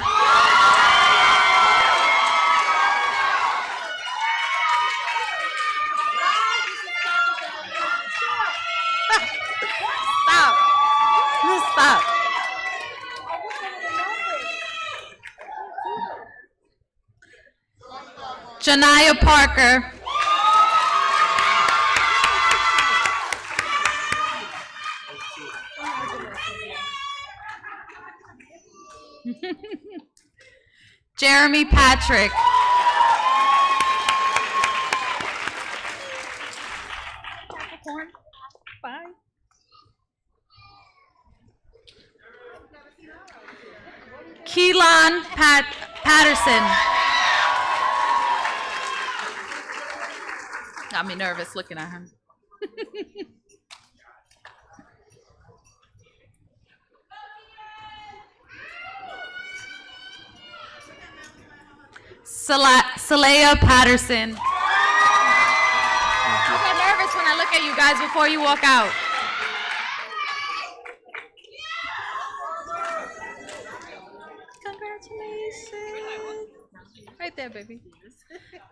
Speaker 7: Stop. Just stop. Janaya Parker. Jeremy Patrick. Bye. Keelan Patterson. Got me nervous looking at him. Salaya Patterson. I get nervous when I look at you guys before you walk out. Congratulations. Right there, baby.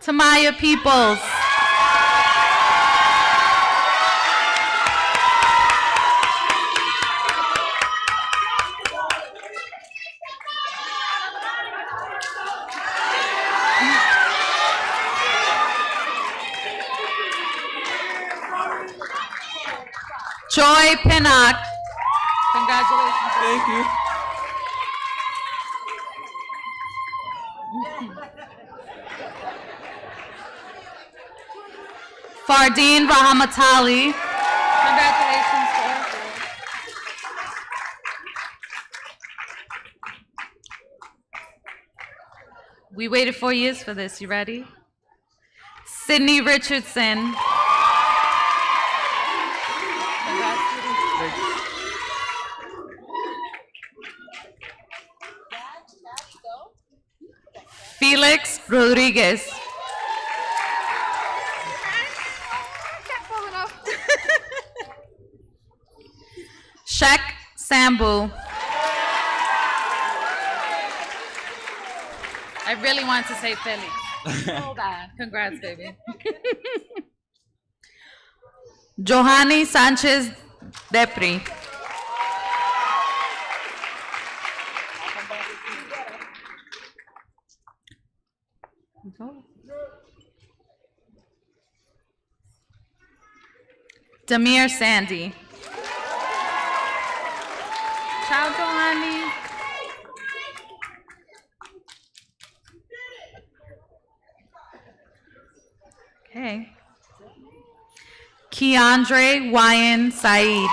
Speaker 7: Tamaya Peoples. Joy Pinnock. Congratulations.
Speaker 21: Thank you.
Speaker 7: Fardeen Rahamatali. Congratulations, sir. We waited 4 years for this. You ready? Sydney Richardson. Felix Rodriguez. Shek Sambu. I really wanted to say Felix. So bad. Congrats, baby. Johanny Sanchez Depri. Demir Sandy. Ciao, Johanny. Okay. Keandre Wyan Saeed.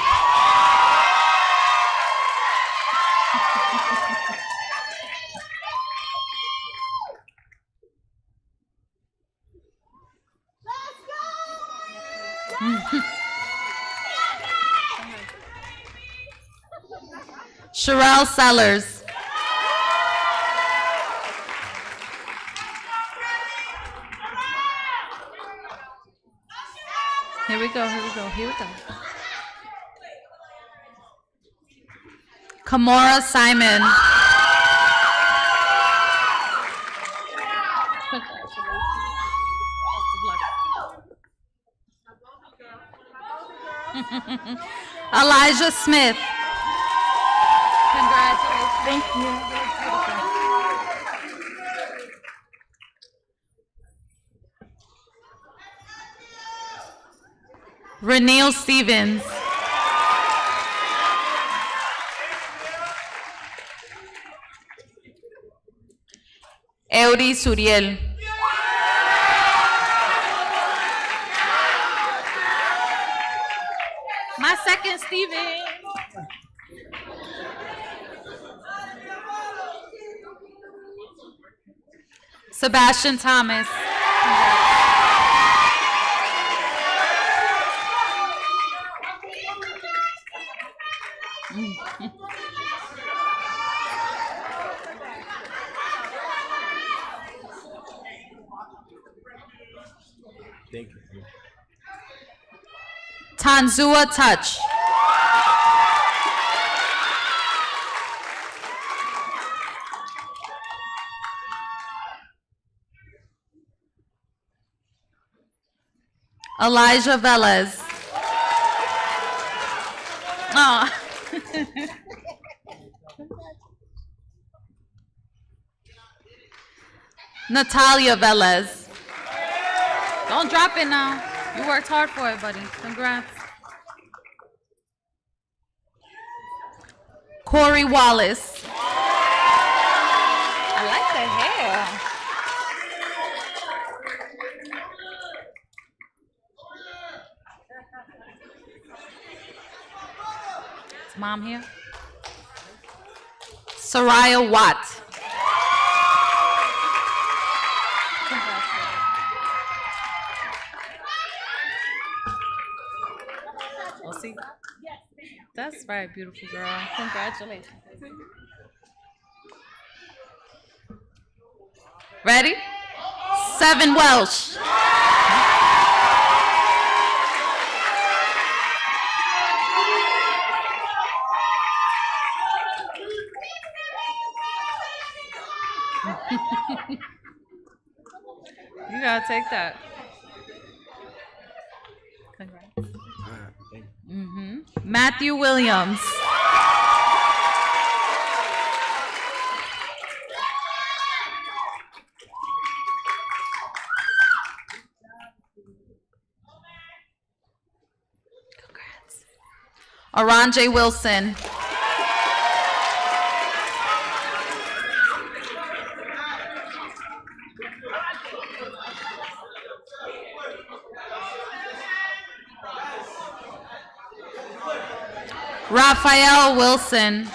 Speaker 7: Sherelle Sellers. Here we go, here we go, here we go. Kamora Simon. Elijah Smith. Congratulations. Thank you. Reneel Stevens. Eury Suriel. My second Steven. Sebastian Thomas.
Speaker 21: Thank you.
Speaker 7: Tanzua Touch. Elijah Velez. Oh. Natalia Velez. Don't drop it now. You worked hard for it, buddy. Congrats. Corey Wallace. I like the hair. Is Mom here? Soraya Watt.
Speaker 1: We'll see. That's right, beautiful girl. Congratulations.
Speaker 7: Ready? Seven Welsh.
Speaker 1: You gotta take that. Congrats.
Speaker 7: Matthew Williams. Aranje Wilson. Raphael Wilson.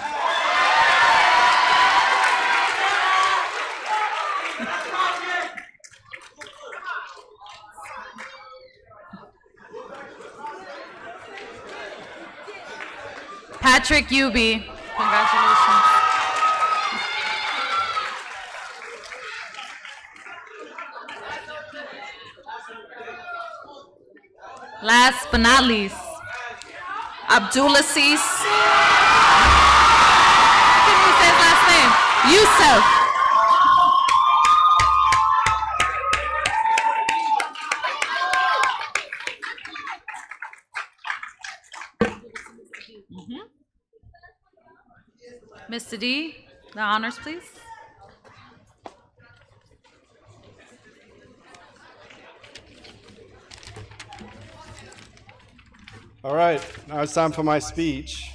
Speaker 7: Patrick Yubi.
Speaker 1: Congratulations.
Speaker 7: Last but not least, Abdulaziz. Can you say his last name? Yusuf. Mr. D, the honors, please.
Speaker 6: All right, now it's time for my speech.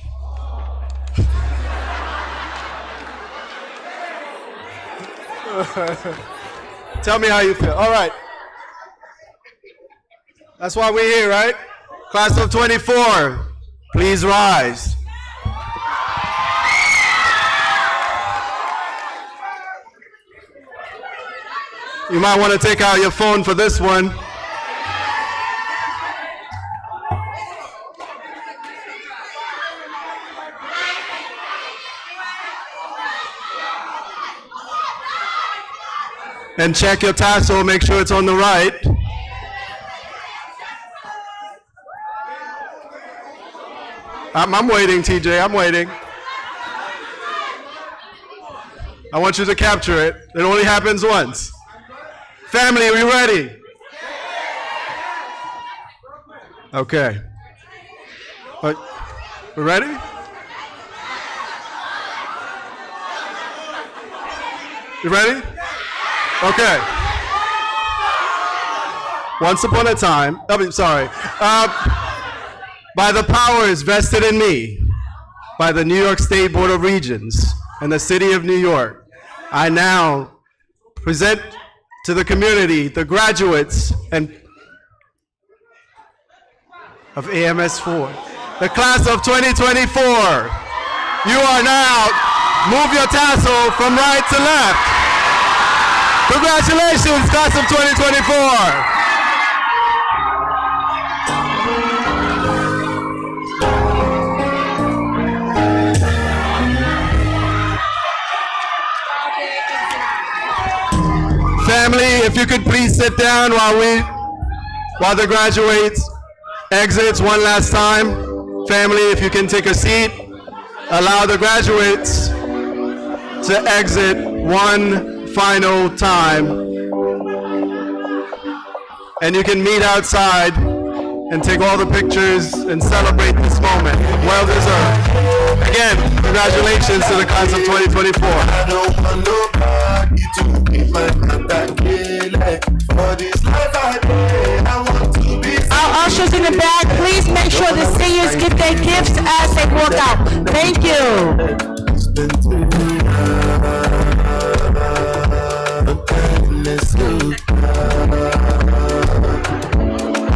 Speaker 6: Tell me how you feel. All right. That's why we're here, right? Class of 24, please rise. You might want to take out your phone for this one. And check your tassel, make sure it's on the right. I'm waiting, TJ, I'm waiting. I want you to capture it. It only happens once. Family, are we ready? Okay. We ready? You ready? Okay. Once upon a time, by the powers vested in me by the New York State Board of Regents and the City of New York, I now present to the community the graduates of AMS 4, the class of 2024. You are now, move your tassel from right to left. Congratulations, class of 2024. Family, if you could please sit down while the graduates exits one last time. Family, if you can take a seat, allow the graduates to exit one final time. And you can meet outside and take all the pictures and celebrate this moment. Well deserved. Again, congratulations to the class of 2024.
Speaker 5: Our ushers in the back, please make sure the seniors get their gifts as they walk out. Thank you.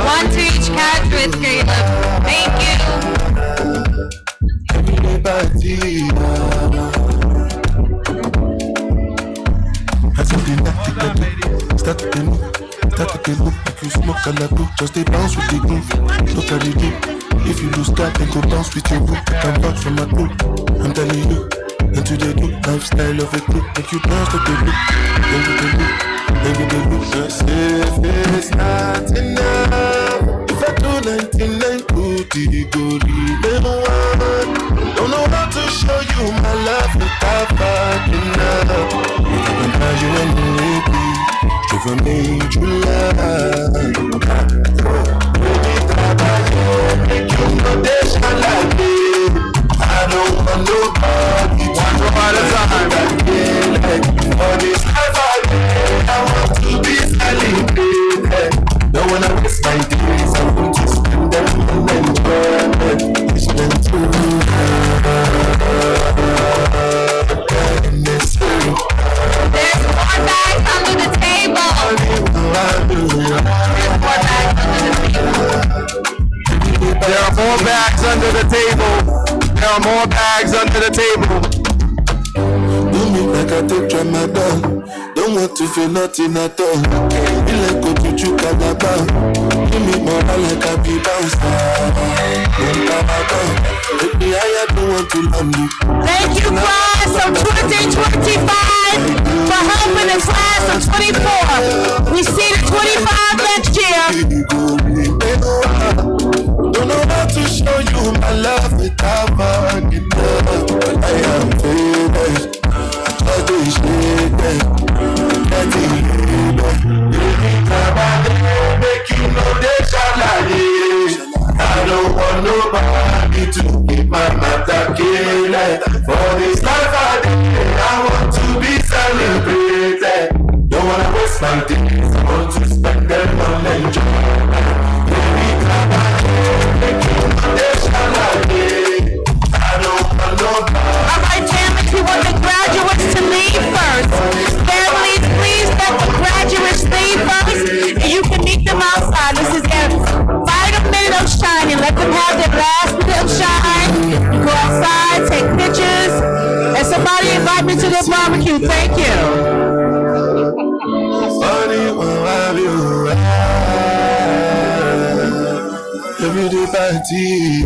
Speaker 7: One to each graduate, Caleb. Thank you.
Speaker 3: Mokalaku, just they bounce with the groove. Look at it, if you lose that, then go bounce with your group. I'm back from my group, I'm telling you. Into the look, lifestyle of a group. Make you bounce like they look, then you they look, then you they look. Just if it's not enough, if I do 99 goody goody, then one. Don't know how to show you my love without fucking up. I can buy you anything. If I made you laugh, make you know they shall like me. I don't want nobody one drop at a time. For this life I want to be celebrated. Don't wanna waste my days, I want to spend them on enjoyment. It's been too
Speaker 4: There's more bags under the table.
Speaker 3: There are more bags under the table. There are more bags under the table. Do me like I take Ramadan. Don't want to feel nothing at all. Be like go to Chukadaba. Give me more like I be bouncing. Let me higher, don't want to land you.
Speaker 4: Thank you, class of 2025, for helping the class of 24. We see the 25 next year.
Speaker 3: Don't know how to show you my love without fucking love. But I am finished. I do shit. Make you know they shall lie. I don't want nobody to keep my matter killing. For this life I want to be celebrated. Don't wanna waste my days, I want to spend them on enjoyment.
Speaker 4: Alright, families, we want the graduates to leave first. Families, please let the graduates leave first, and you can meet them outside. This is their final minute of shining. Let them have their last minute of shine. You go outside, take pictures, and somebody invite me to their barbecue. Thank you.
Speaker 3: Every day party.